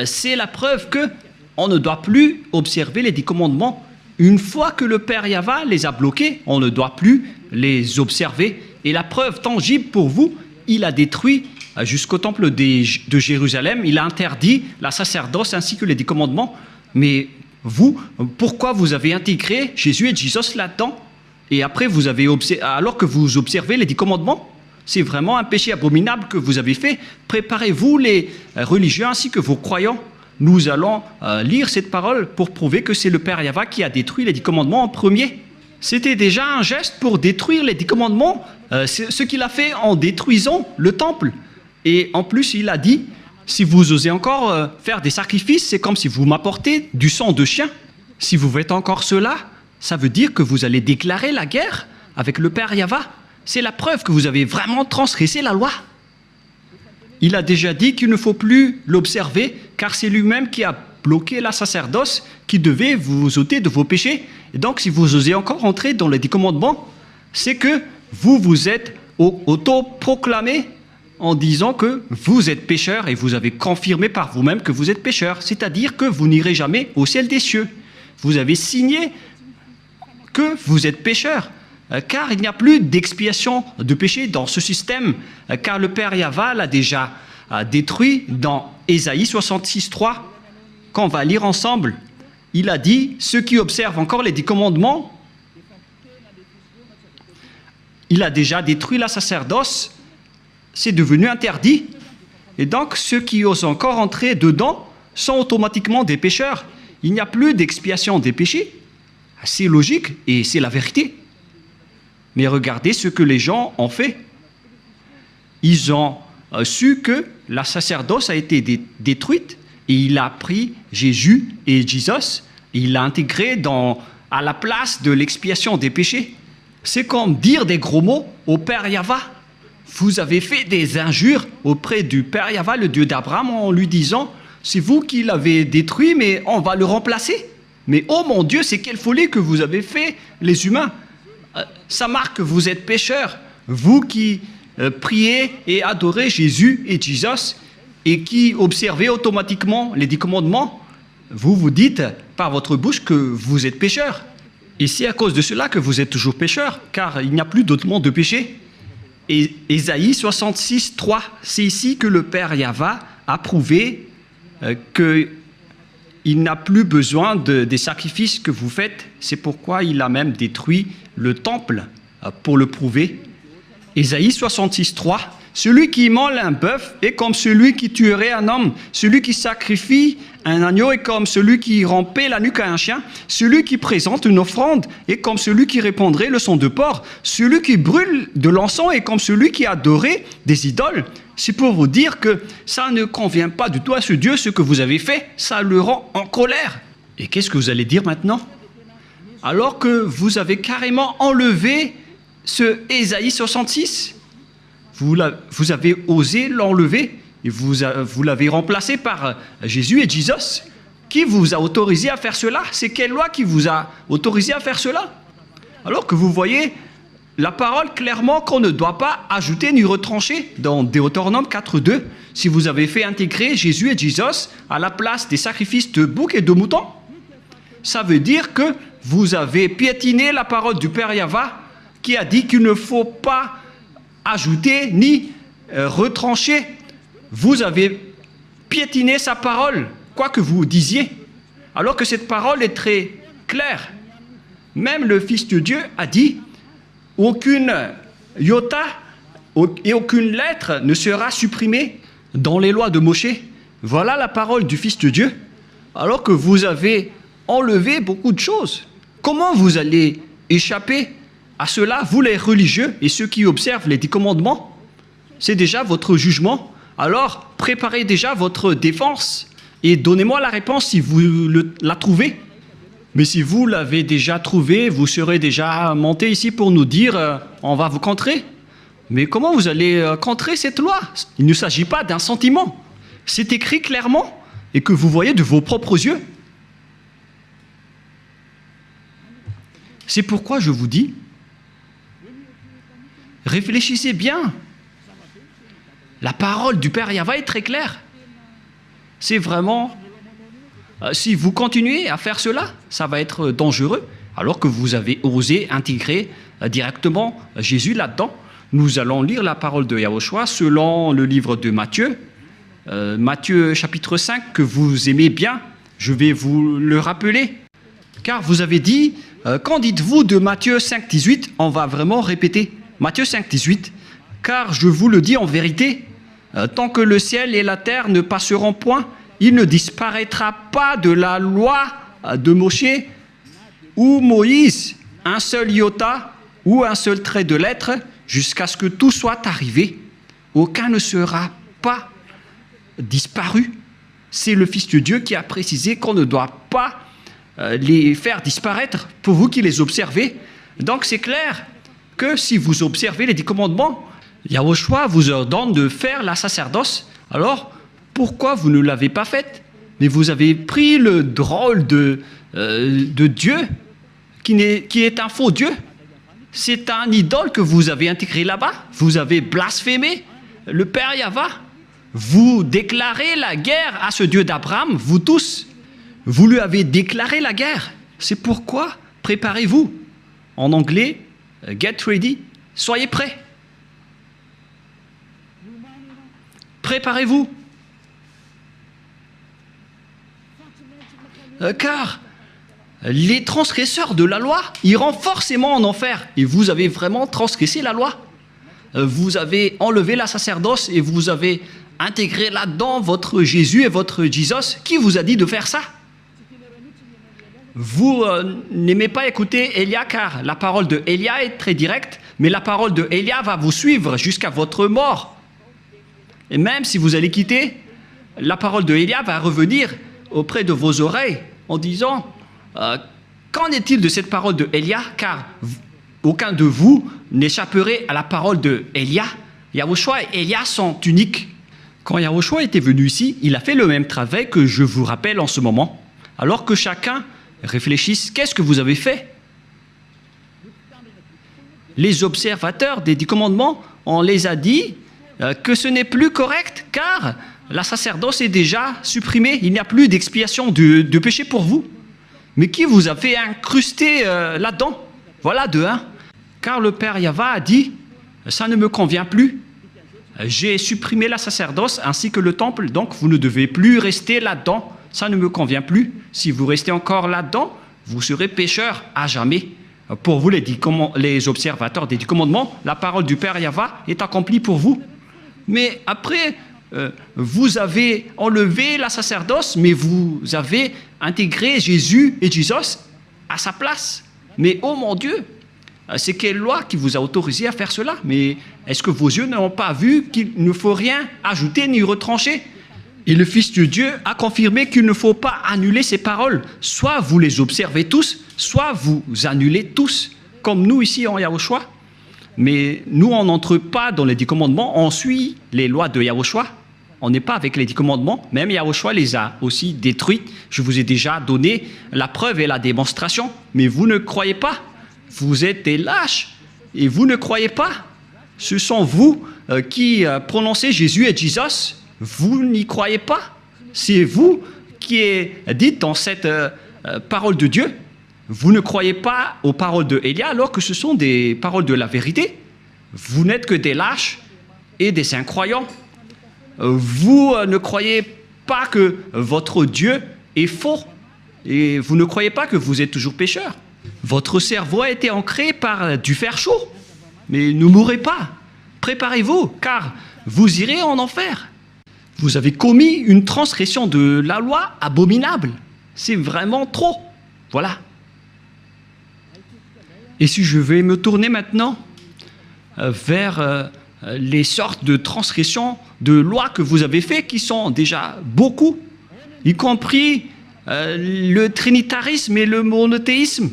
Speaker 1: C'est la preuve qu'on ne doit plus observer les 10 commandements. Une fois que le Père Yahva les a bloqués, on ne doit plus les observer. Et la preuve tangible pour vous, il a détruit jusqu'au temple de Jérusalem, il a interdit la sacerdoce ainsi que les 10 commandements. Mais vous, pourquoi vous avez intégré Jésus et Jesus là-dedans? Et après, alors que vous observez les 10 commandements, c'est vraiment un péché abominable que vous avez fait. Préparez-vous, les religieux ainsi que vos croyants. Nous allons lire cette parole pour prouver que c'est le Père Yahva qui a détruit les 10 commandements en premier. C'était déjà un geste pour détruire les 10 commandements, ce qu'il a fait en détruisant le temple. Et en plus, il a dit, si vous osez encore faire des sacrifices, c'est comme si vous m'apportez du sang de chien. Si vous faites encore cela, ça veut dire que vous allez déclarer la guerre avec le Père Yahva. C'est la preuve que vous avez vraiment transgressé la loi. Il a déjà dit qu'il ne faut plus l'observer, car c'est lui-même qui a bloqué la sacerdoce, qui devait vous ôter de vos péchés. Et donc, si vous osez encore entrer dans les 10 commandements, c'est que vous vous êtes auto-proclamé en disant que vous êtes pécheur et vous avez confirmé par vous-même que vous êtes pécheur, c'est-à-dire que vous n'irez jamais au ciel des cieux. Vous avez signé que vous êtes pécheur, car il n'y a plus d'expiation de péché dans ce système, car le Père Yahva l'a déjà détruit dans Ésaïe 66, 3, qu'on va lire ensemble. Il a dit, ceux qui observent encore les 10 commandements, il a déjà détruit la sacerdoce, c'est devenu interdit. Et donc, ceux qui osent encore entrer dedans sont automatiquement des pécheurs. Il n'y a plus d'expiation des péchés. C'est logique et c'est la vérité. Mais regardez ce que les gens ont fait. Ils ont su que la sacerdoce a été détruite et il a pris Jésus et Jesus Il l'a intégré à la place de l'expiation des péchés. C'est comme dire des gros mots au Père Yahva. Vous avez fait des injures auprès du Père Yahva, le Dieu d'Abraham, en lui disant « C'est vous qui l'avez détruit, mais on va le remplacer. » Mais oh mon Dieu, c'est quelle folie que vous avez fait, les humains. Ça marque que vous êtes pécheurs. Vous qui priez et adorez Jésus et Jesus et qui observez automatiquement les 10 commandements, vous vous dites par votre bouche que vous êtes pécheurs. Et c'est à cause de cela que vous êtes toujours pécheurs, car il n'y a plus d'autre monde de péché. Et Ésaïe 66, 3, c'est ici que le Père Yahva a prouvé qu'il n'a plus besoin des sacrifices que vous faites. C'est pourquoi il a même détruit le temple pour le prouver. Ésaïe 66, 3, celui qui immole un bœuf est comme celui qui tuerait un homme. Celui qui sacrifie un agneau est comme celui qui rampait la nuque à un chien. Celui qui présente une offrande est comme celui qui répandrait le sang de porc. Celui qui brûle de l'encens est comme celui qui adorait des idoles. C'est pour vous dire que ça ne convient pas du tout à ce Dieu, ce que vous avez fait. Ça le rend en colère. Et qu'est-ce que vous allez dire maintenant? Alors que vous avez carrément enlevé ce Ésaïe 66, vous avez osé l'enlever et vous l'avez remplacé par Jésus et Jesus. Qui vous a autorisé à faire cela? C'est quelle loi qui vous a autorisé à faire cela? Alors que vous voyez la parole clairement qu'on ne doit pas ajouter ni retrancher dans Deutéronome 4.2. Si vous avez fait intégrer Jésus et Jesus à la place des sacrifices de boucs et de moutons, ça veut dire que vous avez piétiné la parole du Père Yahva qui a dit qu'il ne faut pas ajouter ni retrancher. Vous avez piétiné sa parole, quoi que vous disiez, alors que cette parole est très claire. Même le Fils de Dieu a dit « Aucune iota et aucune lettre ne sera supprimée dans les lois de Moshe. » Voilà la parole du Fils de Dieu, alors que vous avez enlevé beaucoup de choses. Comment vous allez échapper à cela, vous les religieux et ceux qui observent les 10 commandements? C'est déjà votre jugement. Alors, préparez déjà votre défense et donnez-moi la réponse si vous la trouvez. Mais si vous l'avez déjà trouvé, vous serez déjà monté ici pour nous dire on va vous contrer. Mais comment vous allez contrer cette loi? Il ne s'agit pas d'un sentiment. C'est écrit clairement et que vous voyez de vos propres yeux. C'est pourquoi je vous dis, réfléchissez bien. La parole du Père Yahva est très claire. C'est vraiment... si vous continuez à faire cela, ça va être dangereux, alors que vous avez osé intégrer directement Jésus là-dedans. Nous allons lire la parole de Yahushua selon le livre de Matthieu. Matthieu chapitre 5, que vous aimez bien, je vais vous le rappeler. Car vous avez dit, qu'en dites-vous de Matthieu 5, 18? On va vraiment répéter. Matthieu 5, 18. Car je vous le dis en vérité, tant que le ciel et la terre ne passeront point, il ne disparaîtra pas de la loi de Moshe ou Moïse un seul iota ou un seul trait de lettre jusqu'à ce que tout soit arrivé. Aucun ne sera pas disparu. C'est le Fils de Dieu qui a précisé qu'on ne doit pas les faire disparaître pour vous qui les observez. Donc c'est clair que si vous observez les 10 commandements, Yahushua vous ordonne de faire la sacerdoce. Alors, pourquoi vous ne l'avez pas faite? Mais vous avez pris le drôle de Dieu qui est un faux Dieu. C'est un idole que vous avez intégré là-bas. Vous avez blasphémé le Père Yahva. Vous déclarez la guerre à ce Dieu d'Abraham, vous tous. Vous lui avez déclaré la guerre. C'est pourquoi préparez-vous. En anglais, get ready, soyez prêts. Préparez-vous. Car les transgresseurs de la loi iront forcément en enfer. Et vous avez vraiment transgressé la loi. Vous avez enlevé la sacerdoce et vous avez intégré là-dedans votre Jésus et votre Jesus. Qui vous a dit de faire ça? Vous n'aimez pas écouter Élia car la parole de Élia est très directe, mais la parole de Élia va vous suivre jusqu'à votre mort. Et même si vous allez quitter, la parole de Élia va revenir auprès de vos oreilles en disant Qu'en est-il de cette parole de Élia? Car aucun de vous n'échapperait à la parole de Élia. Yahushua et Élia sont uniques. Quand Yahushua était venu ici, il a fait le même travail que je vous rappelle en ce moment. Alors que chacun réfléchisse, qu'est-ce que vous avez fait? Les observateurs des 10 commandements, on les a dit que ce n'est plus correct, car la sacerdoce est déjà supprimée. Il n'y a plus d'expiation de péché pour vous. Mais qui vous a fait incruster là-dedans? Voilà de un. Car le Père Yahva a dit, ça ne me convient plus. J'ai supprimé la sacerdoce ainsi que le temple, donc vous ne devez plus rester là-dedans. Ça ne me convient plus. Si vous restez encore là-dedans, vous serez pécheur à jamais. Pour vous, les observateurs des 10 commandements, la parole du Père Yahva est accomplie pour vous. Mais après, vous avez enlevé la sacerdoce, mais vous avez intégré Jésus et Jesus à sa place. Mais oh mon Dieu, c'est quelle loi qui vous a autorisé à faire cela? Mais est-ce que vos yeux n'ont pas vu qu'il ne faut rien ajouter ni retrancher? Et le Fils de Dieu a confirmé qu'il ne faut pas annuler ces paroles. Soit vous les observez tous, soit vous annulez tous, comme nous ici en Yahushua. Mais nous, on n'entre pas dans les 10 commandements, on suit les lois de Yahushua. On n'est pas avec les 10 commandements, même Yahushua les a aussi détruits. Je vous ai déjà donné la preuve et la démonstration, mais vous ne croyez pas. Vous êtes des lâches et vous ne croyez pas. Ce sont vous qui prononcez Jésus et Jesus. Vous n'y croyez pas. C'est vous qui êtes dit dans cette parole de Dieu. Vous ne croyez pas aux paroles de Élia alors que ce sont des paroles de la vérité. Vous n'êtes que des lâches et des incroyants. Vous ne croyez pas que votre Dieu est faux et vous ne croyez pas que vous êtes toujours pécheur. Votre cerveau a été ancré par du fer chaud. Mais ne mourrez pas. Préparez-vous, car vous irez en enfer. Vous avez commis une transgression de la loi abominable. C'est vraiment trop. Voilà. Et si je vais me tourner maintenant vers les sortes de transgressions de lois que vous avez faites, qui sont déjà beaucoup, y compris le trinitarisme et le monothéisme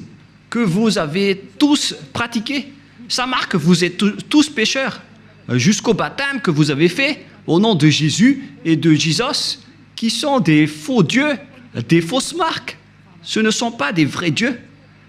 Speaker 1: que vous avez tous pratiqués. Ça marque que vous êtes tous pécheurs, jusqu'au baptême que vous avez fait au nom de Jésus et de Jesus, qui sont des faux dieux, des fausses marques. Ce ne sont pas des vrais dieux.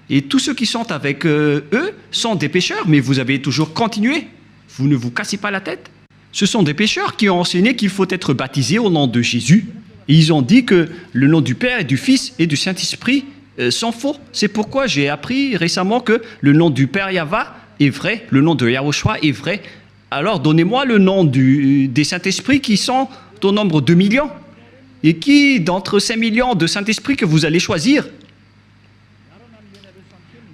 Speaker 1: Et tous ceux qui sont avec eux sont des pécheurs, mais vous avez toujours continué. Vous ne vous cassez pas la tête. Ce sont des pécheurs qui ont enseigné qu'il faut être baptisé au nom de Jésus. Et ils ont dit que le nom du Père et du Fils et du Saint-Esprit sont faux. C'est pourquoi j'ai appris récemment que le nom du Père Yahva est vrai, le nom de Yahushua est vrai. Alors donnez-moi le nom des Saint-Esprits qui sont au nombre de millions. Et qui, d'entre ces millions de Saint-Esprits que vous allez choisir?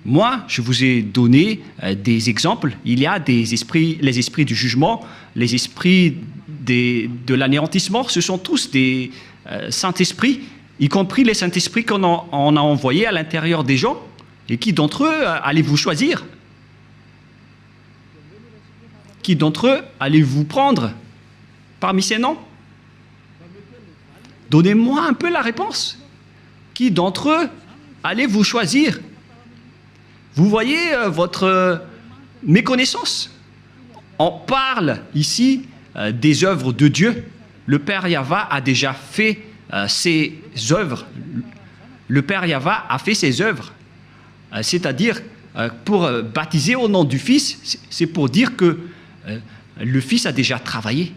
Speaker 1: Moi, je vous ai donné des exemples. Il y a des esprits, les esprits du jugement, les esprits de l'anéantissement. Ce sont tous des Saint-Esprits, y compris les Saint-Esprits qu'on a envoyés à l'intérieur des gens. Et qui d'entre eux allez-vous choisir? Qui d'entre eux allez-vous prendre parmi ces noms? Donnez-moi un peu la réponse. Qui d'entre eux allez-vous choisir? Vous voyez votre méconnaissance. On parle ici des œuvres de Dieu. Le Père Yahva a déjà fait ses œuvres. Le Père Yahva a fait ses œuvres. C'est-à-dire, pour baptiser au nom du Fils, c'est pour dire que le Fils a déjà travaillé.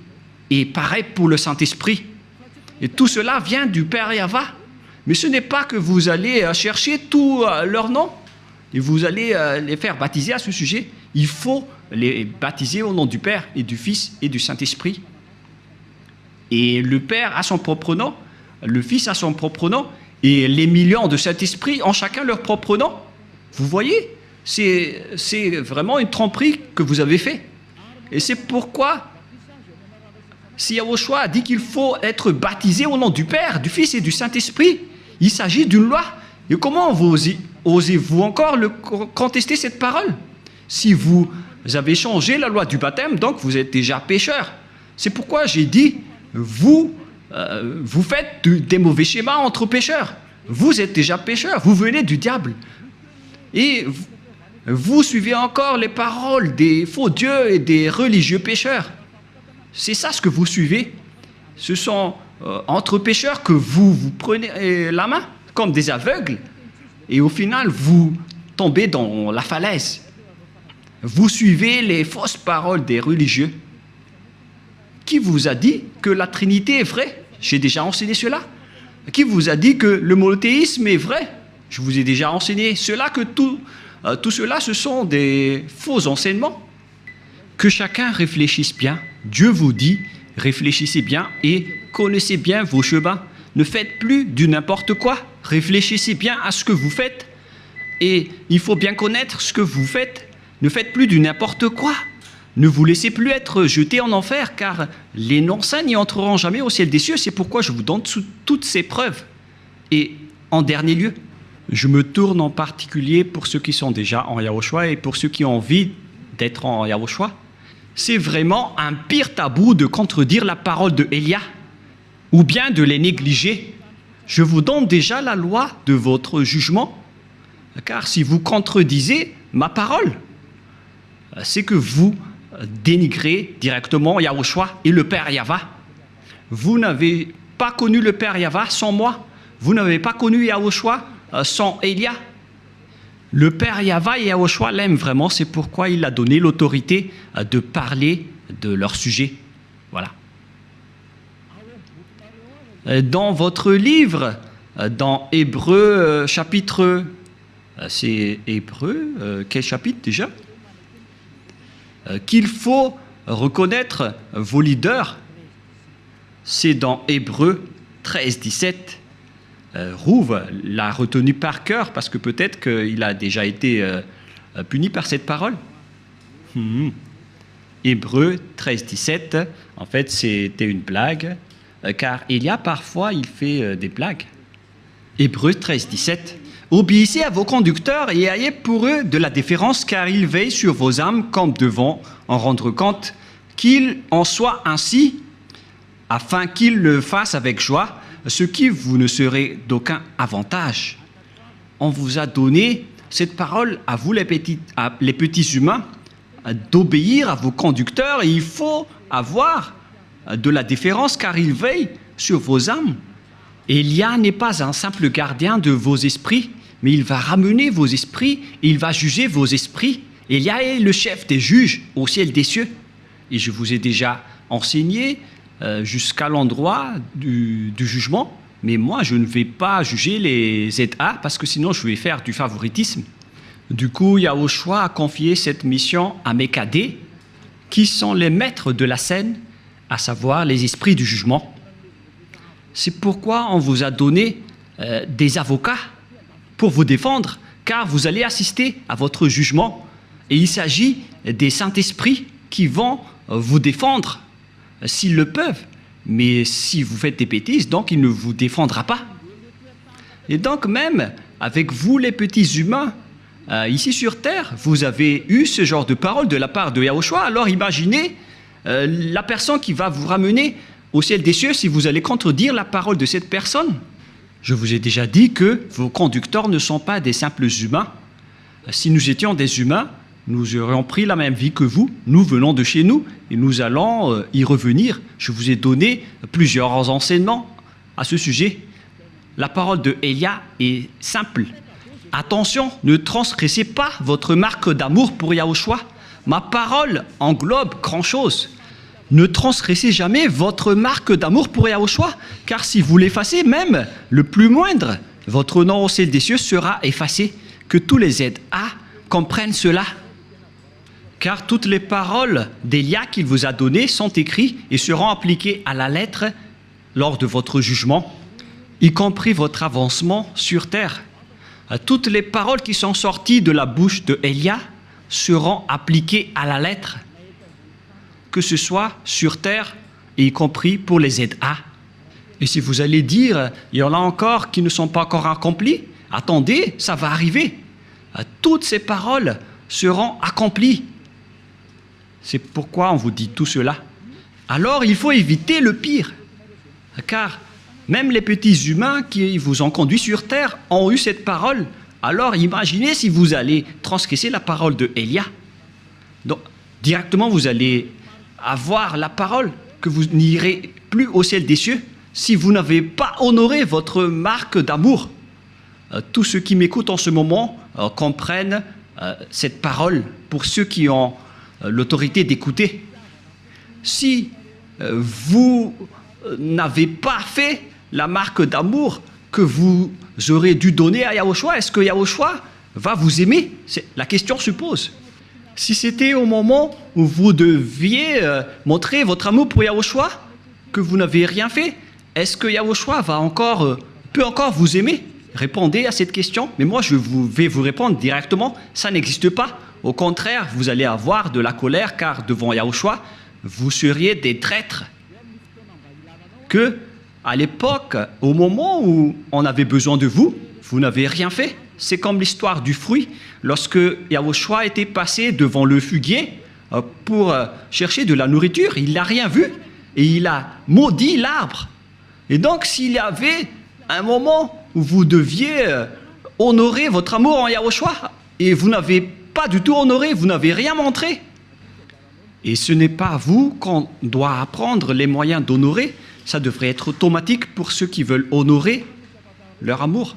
Speaker 1: Et pareil pour le Saint-Esprit. Et tout cela vient du Père Yahva. Mais ce n'est pas que vous allez chercher tous leurs noms et vous allez les faire baptiser à ce sujet. Il faut les baptiser au nom du Père et du Fils et du Saint-Esprit. Et le Père a son propre nom, le Fils a son propre nom, et les millions de Saint-Esprit ont chacun leur propre nom. Vous voyez, c'est vraiment une tromperie que vous avez fait. Et c'est pourquoi, si Yahushua a dit qu'il faut être baptisé au nom du Père, du Fils et du Saint-Esprit, il s'agit d'une loi. Et comment osez-vous encore contester cette parole? Si vous avez changé la loi du baptême, donc vous êtes déjà pécheur. C'est pourquoi j'ai dit, vous faites des mauvais schémas entre pécheurs. Vous êtes déjà pécheur, vous venez du diable. Et vous suivez encore les paroles des faux dieux et des religieux pécheurs. C'est ça ce que vous suivez. Ce sont entre pécheurs que vous prenez la main, comme des aveugles, et au final, vous tombez dans la falaise. Vous suivez les fausses paroles des religieux. Qui vous a dit que la Trinité est vraie? J'ai déjà enseigné cela. Qui vous a dit que le monothéisme est vrai? Je vous ai déjà enseigné cela, que tout cela, ce sont des faux enseignements. Que chacun réfléchisse bien. Dieu vous dit, réfléchissez bien et connaissez bien vos chemins. Ne faites plus du n'importe quoi. Réfléchissez bien à ce que vous faites. Et il faut bien connaître ce que vous faites. Ne faites plus du n'importe quoi. Ne vous laissez plus être jeté en enfer, car les non-saints n'y entreront jamais au ciel des cieux. C'est pourquoi je vous donne toutes ces preuves. Et en dernier lieu, je me tourne en particulier pour ceux qui sont déjà en Yahushua et pour ceux qui ont envie d'être en Yahushua. C'est vraiment un pire tabou de contredire la parole de Élia ou bien de les négliger. Je vous donne déjà la loi de votre jugement, car si vous contredisez ma parole, c'est que vous dénigrez directement Yahushua et le Père Yahva. Vous n'avez pas connu le Père Yahva sans moi. Vous n'avez pas connu Yahushua sans Élia. Le Père Yahva et Yahushua l'aiment vraiment, c'est pourquoi il a donné l'autorité de parler de leur sujet. Voilà. Dans votre livre, dans Hébreux chapitre... c'est Hébreux, quel chapitre déjà? Qu'il faut reconnaître vos leaders, c'est dans Hébreux 13, 17. Rouve l'a retenu par cœur parce que peut-être qu'il a déjà été puni par cette parole. Hébreux 13, 17, en fait c'était une blague, car il y a parfois, il fait des blagues. Hébreux 13, 17. Obéissez à vos conducteurs et ayez pour eux de la déférence, car ils veillent sur vos âmes comme devant en rendre compte, qu'il en soit ainsi, afin qu'ils le fassent avec joie, ce qui vous ne serait d'aucun avantage. On vous a donné cette parole à vous les petits humains, d'obéir à vos conducteurs, et il faut avoir de la déférence, car ils veillent sur vos âmes. Élia n'est pas un simple gardien de vos esprits, mais il va ramener vos esprits, et il va juger vos esprits. Élia est le chef des juges au ciel des cieux. Et je vous ai déjà enseigné jusqu'à l'endroit du jugement, mais moi je ne vais pas juger les ZA, parce que sinon je vais faire du favoritisme. Du coup, Yahushua a confié cette mission à mes cadets, qui sont les maîtres de la scène, à savoir les esprits du jugement. C'est pourquoi on vous a donné des avocats pour vous défendre, car vous allez assister à votre jugement. Et il s'agit des Saint-Esprits qui vont vous défendre s'ils le peuvent. Mais si vous faites des bêtises, donc il ne vous défendra pas. Et donc même avec vous les petits humains, ici sur terre, vous avez eu ce genre de parole de la part de Yahushua. Alors imaginez la personne qui va vous ramener au ciel des cieux si vous allez contredire la parole de cette personne. Je vous ai déjà dit que vos conducteurs ne sont pas des simples humains. Si nous étions des humains, nous aurions pris la même vie que vous. Nous venons de chez nous et nous allons y revenir. Je vous ai donné plusieurs enseignements à ce sujet. La parole de Élia est simple. Attention, ne transgressez pas votre marque d'amour pour Yahushua. Ma parole englobe grand-chose. Ne transgressez jamais votre marque d'amour pour Yahushua, car si vous l'effacez, même le plus moindre, votre nom au ciel des cieux sera effacé. Que tous les ZA comprennent cela. Car toutes les paroles d'Élia qu'il vous a données sont écrites et seront appliquées à la lettre lors de votre jugement, y compris votre avancement sur terre. Toutes les paroles qui sont sorties de la bouche de Élia seront appliquées à la lettre, que ce soit sur terre, et y compris pour les ZA. Et si vous allez dire, il y en a encore qui ne sont pas encore accomplis, attendez, ça va arriver. Toutes ces paroles seront accomplies. C'est pourquoi on vous dit tout cela. Alors il faut éviter le pire, car Même les petits humains qui vous ont conduit sur terre ont eu cette parole. Alors imaginez si vous allez transgresser la parole de Élia. Donc directement vous allez avoir la parole que vous n'irez plus au ciel des cieux si vous n'avez pas honoré votre marque d'amour. Tous ceux qui m'écoutent en ce moment comprennent cette parole pour ceux qui ont l'autorité d'écouter. Si vous n'avez pas fait la marque d'amour que vous aurez dû donner à Yahushua, est-ce que Yahushua va vous aimer? La question se pose. Si c'était au moment où vous deviez montrer votre amour pour Yahushua, que vous n'avez rien fait, est-ce que Yahushua peut encore vous aimer? Répondez à cette question. Mais moi, vais vous répondre directement, ça n'existe pas. Au contraire, vous allez avoir de la colère, car devant Yahushua, vous seriez des traîtres. Que, à l'époque, au moment où on avait besoin de vous, vous n'avez rien fait. C'est comme l'histoire du fruit. Lorsque Yahushua était passé devant le figuier pour chercher de la nourriture, il n'a rien vu et il a maudit l'arbre. Et donc, s'il y avait un moment où vous deviez honorer votre amour en Yahushua et vous n'avez pas du tout honoré, vous n'avez rien montré. Et ce n'est pas à vous qu'on doit apprendre les moyens d'honorer. Ça devrait être automatique pour ceux qui veulent honorer leur amour.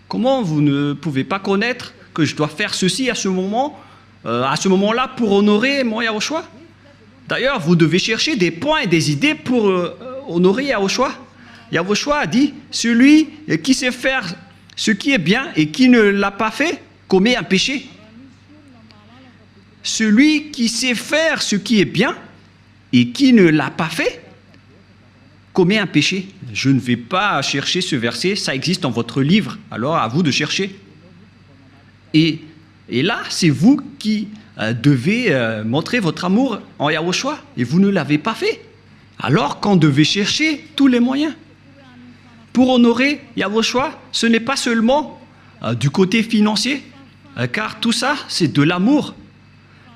Speaker 1: Comment vous ne pouvez pas connaître que je dois faire ceci à ce moment-là pour honorer mon Yahushua? D'ailleurs, vous devez chercher des points et des idées pour honorer Yahushua. Yahushua a dit, celui qui sait faire ce qui est bien et qui ne l'a pas fait commet un péché. Celui qui sait faire ce qui est bien et qui ne l'a pas fait commet un péché. Je ne vais pas chercher ce verset, ça existe dans votre livre, alors à vous de chercher. Et là, c'est vous qui devez montrer votre amour en Yahushua et vous ne l'avez pas fait. Alors qu'on devait chercher tous les moyens. Pour honorer Yahushua, ce n'est pas seulement du côté financier, car tout ça, c'est de l'amour.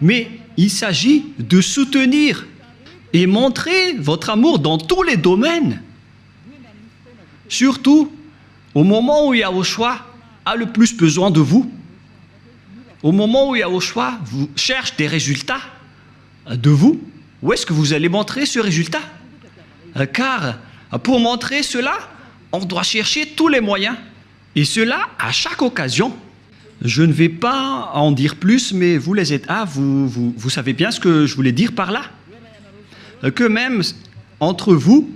Speaker 1: Mais il s'agit de soutenir et montrer votre amour dans tous les domaines. Surtout au moment où Yahushua a le plus besoin de vous. Au moment où Yahushua vous cherche des résultats de vous, où est-ce que vous allez montrer ce résultat? Car pour montrer cela, on doit chercher tous les moyens. Et cela à chaque occasion. Je ne vais pas en dire plus, mais vous les êtes vous savez bien ce que je voulais dire par là. Que même entre vous,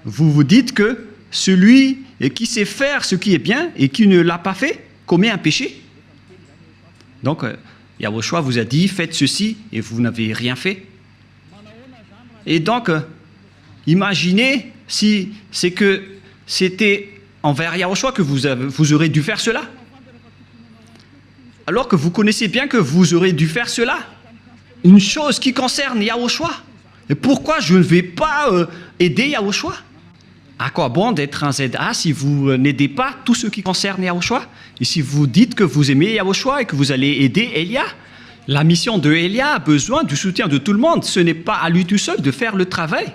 Speaker 1: vous vous dites que celui qui sait faire ce qui est bien et qui ne l'a pas fait commet un péché. Donc, Yahushua vous a dit, faites ceci et vous n'avez rien fait. Et donc, imaginez si c'est que c'était envers Yahushua que vous aurez dû faire cela. Alors que vous connaissez bien que vous aurez dû faire cela. Une chose qui concerne Yahushua. Et pourquoi je ne vais pas aider Yahushua? À quoi bon d'être un ZA si vous n'aidez pas tout ce qui concerne Yahushua? Et si vous dites que vous aimez Yahushua et que vous allez aider Elia? La mission de Elia a besoin du soutien de tout le monde. Ce n'est pas à lui tout seul de faire le travail.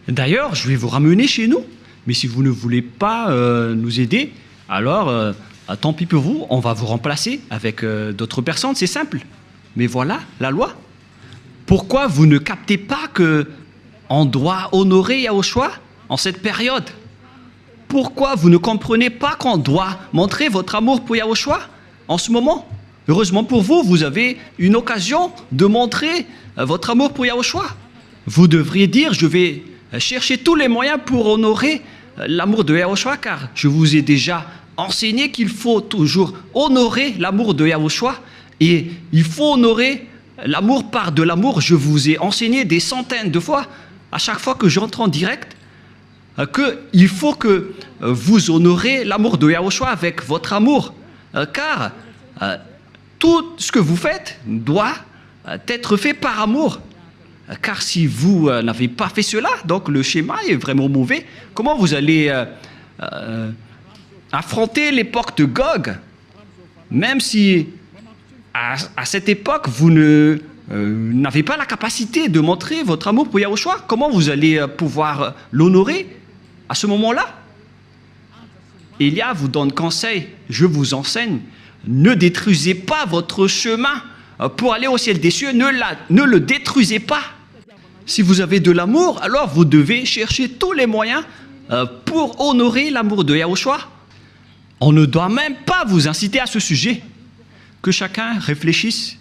Speaker 1: D'ailleurs, je vais vous ramener chez nous. Mais si vous ne voulez pas nous aider, alors tant pis pour vous, on va vous remplacer avec d'autres personnes, c'est simple. Mais voilà, la loi. Pourquoi vous ne captez pas qu'on doit honorer Yahushua en cette période? Pourquoi vous ne comprenez pas qu'on doit montrer votre amour pour Yahushua en ce moment? Heureusement pour vous, vous avez une occasion de montrer votre amour pour Yahushua. Vous devriez dire, je vais chercher tous les moyens pour honorer l'amour de Yahushua, car je vous ai déjà enseigné qu'il faut toujours honorer l'amour de Yahushua et il faut honorer l'amour par de l'amour. Je vous ai enseigné des centaines de fois, à chaque fois que j'entre en direct, qu'il faut que vous honorez l'amour de Yahushua avec votre amour, car tout ce que vous faites doit être fait par amour. Car si vous n'avez pas fait cela, donc le schéma est vraiment mauvais. Comment vous allez affronter l'époque de Gog, même si à cette époque vous n'avez pas la capacité de montrer votre amour pour Yahushua? Comment vous allez pouvoir l'honorer à ce moment-là? Élia vous donne conseil, je vous enseigne, ne détruisez pas votre chemin pour aller au ciel des cieux, ne le détruisez pas. Si vous avez de l'amour, alors vous devez chercher tous les moyens pour honorer l'amour de Yahushua. On ne doit même pas vous inciter à ce sujet. Que chacun réfléchisse.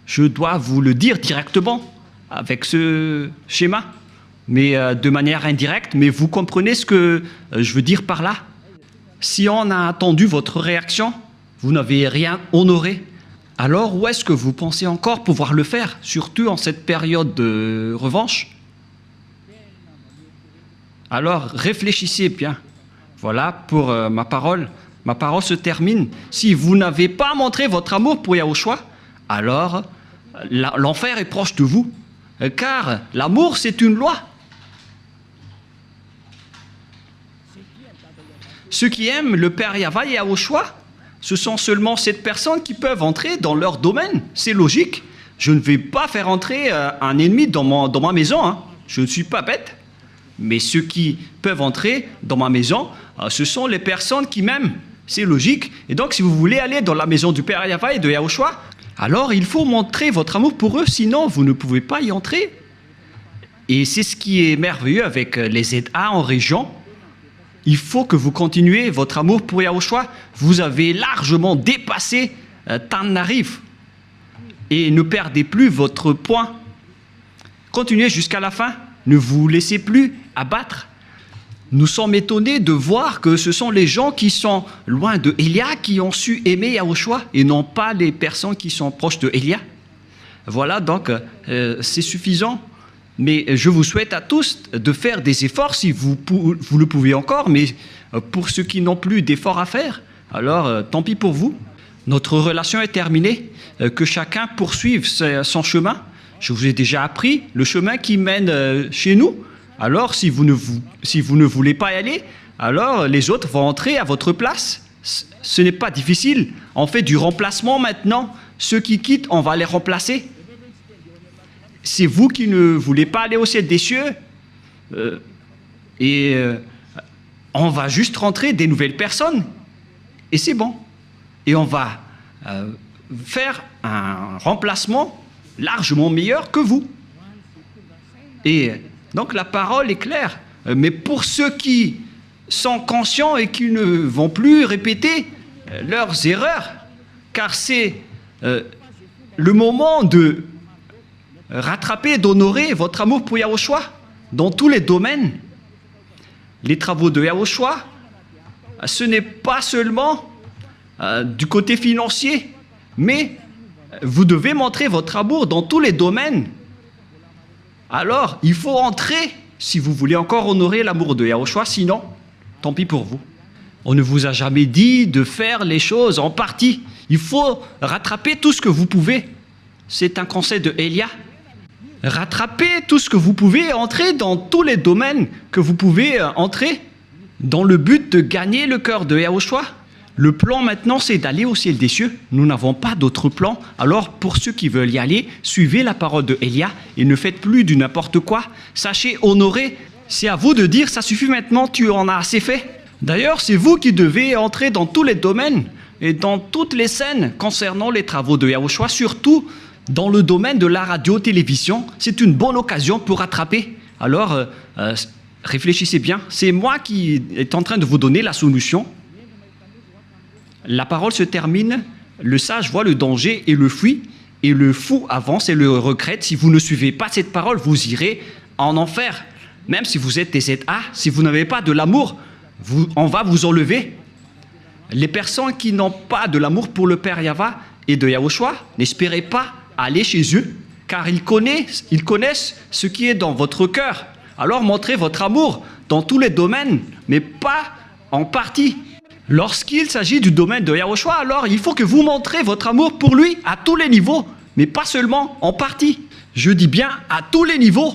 Speaker 1: Je dois vous le dire directement avec ce schéma, mais de manière indirecte, mais vous comprenez ce que je veux dire par là. Si on a attendu votre réaction, vous n'avez rien honoré. Alors où est-ce que vous pensez encore pouvoir le faire, surtout en cette période de revanche? Alors réfléchissez bien. Voilà pour ma parole. Ma parole se termine. Si vous n'avez pas montré votre amour pour Yahushua, alors l'enfer est proche de vous. Car l'amour, c'est une loi. Ceux qui aiment le Père Yahva et Yahushua, ce sont seulement 7 personnes qui peuvent entrer dans leur domaine. C'est logique. Je ne vais pas faire entrer un ennemi dans ma maison. Hein. Je ne suis pas bête. Mais ceux qui peuvent entrer dans ma maison, ce sont les personnes qui m'aiment. C'est logique. Et donc, si vous voulez aller dans la maison du Père Yahva et de Yahushua, alors il faut montrer votre amour pour eux, sinon vous ne pouvez pas y entrer. Et c'est ce qui est merveilleux avec les ZA en région. Il faut que vous continuez votre amour pour Yahushua. Vous avez largement dépassé Tanarif. Et ne perdez plus votre point. Continuez jusqu'à la fin. Ne vous laissez plus abattre. Nous sommes étonnés de voir que ce sont les gens qui sont loin de Élia qui ont su aimer Yahushua et non pas les personnes qui sont proches de Élia. Voilà, donc c'est suffisant. Mais je vous souhaite à tous de faire des efforts si vous le pouvez encore, mais pour ceux qui n'ont plus d'efforts à faire, alors tant pis pour vous. Notre relation est terminée, que chacun poursuive son chemin. Je vous ai déjà appris le chemin qui mène chez nous. Alors, si vous ne voulez pas y aller, alors les autres vont entrer à votre place. Ce n'est pas difficile. On fait du remplacement maintenant. Ceux qui quittent, on va les remplacer. C'est vous qui ne voulez pas aller au ciel des cieux. On va juste rentrer des nouvelles personnes. Et c'est bon. Et on va faire un remplacement largement meilleur que vous. Et donc la parole est claire. Mais pour ceux qui sont conscients et qui ne vont plus répéter leurs erreurs, car c'est le moment de rattraper, d'honorer votre amour pour Yahushua dans tous les domaines. Les travaux de Yahushua, ce n'est pas seulement du côté financier, mais vous devez montrer votre amour dans tous les domaines. Alors, il faut entrer si vous voulez encore honorer l'amour de Yahushua, sinon, tant pis pour vous. On ne vous a jamais dit de faire les choses en partie. Il faut rattraper tout ce que vous pouvez. C'est un conseil de Élia. Rattrapez tout ce que vous pouvez, entrer dans tous les domaines que vous pouvez entrer, dans le but de gagner le cœur de Yahushua. Le plan maintenant, c'est d'aller au ciel des cieux. Nous n'avons pas d'autre plan. Alors, pour ceux qui veulent y aller, suivez la parole de Élia et ne faites plus du n'importe quoi. Sachez honorer. C'est à vous de dire, ça suffit maintenant, tu en as assez fait. D'ailleurs, c'est vous qui devez entrer dans tous les domaines et dans toutes les scènes concernant les travaux de Yahushua, surtout dans le domaine de la radio-télévision. C'est une bonne occasion pour rattraper. Alors, réfléchissez bien. C'est moi qui est en train de vous donner la solution. La parole se termine, le sage voit le danger et le fuit, et le fou avance et le regrette. Si vous ne suivez pas cette parole, vous irez en enfer. Même si vous êtes des ZA, si vous n'avez pas de l'amour, on va vous enlever. Les personnes qui n'ont pas de l'amour pour le Père Yahva et de Yahushua, n'espérez pas aller chez eux, car ils connaissent ce qui est dans votre cœur. Alors montrez votre amour dans tous les domaines, mais pas en partie. Lorsqu'il s'agit du domaine de Yahushua, alors il faut que vous montrez votre amour pour lui à tous les niveaux, mais pas seulement en partie. Je dis bien à tous les niveaux.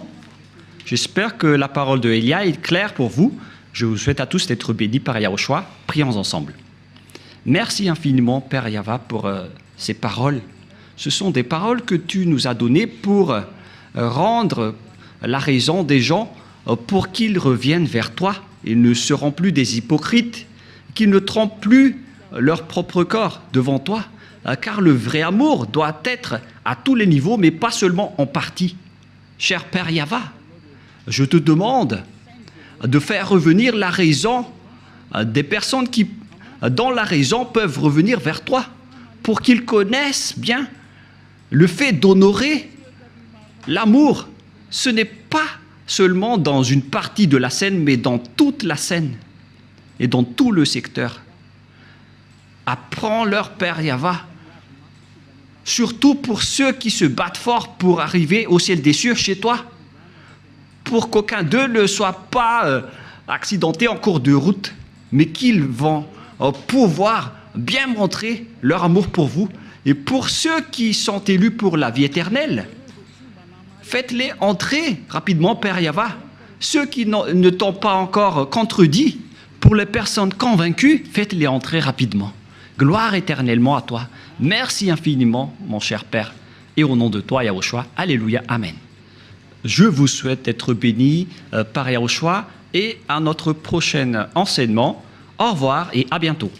Speaker 1: J'espère que la parole de Élia est claire pour vous. Je vous souhaite à tous d'être bénis par Yahushua. Prions ensemble. Merci infiniment, Père Yahva, pour ces paroles. Ce sont des paroles que tu nous as données pour rendre la raison des gens pour qu'ils reviennent vers toi et ne seront plus des hypocrites qu'ils ne trompent plus leur propre corps devant toi, car le vrai amour doit être à tous les niveaux, mais pas seulement en partie. Cher Père Yahva, je te demande de faire revenir la raison des personnes qui, dans la raison, peuvent revenir vers toi, pour qu'ils connaissent bien le fait d'honorer l'amour. Ce n'est pas seulement dans une partie de la scène, mais dans toute la scène et dans tout le secteur. Apprends-leur, Père Yahva, surtout pour ceux qui se battent fort pour arriver au ciel des cieux chez toi, pour qu'aucun d'eux ne soit pas accidenté en cours de route, mais qu'ils vont pouvoir bien montrer leur amour pour vous. Et pour ceux qui sont élus pour la vie éternelle, faites-les entrer rapidement, Père Yahva. Ceux qui ne t'ont pas encore contredit, pour les personnes convaincues, faites-les entrer rapidement. Gloire éternellement à toi. Merci infiniment, mon cher Père. Et au nom de toi, Yahushua, alléluia, amen. Je vous souhaite d'être bénis par Yahushua et à notre prochain enseignement. Au revoir et à bientôt.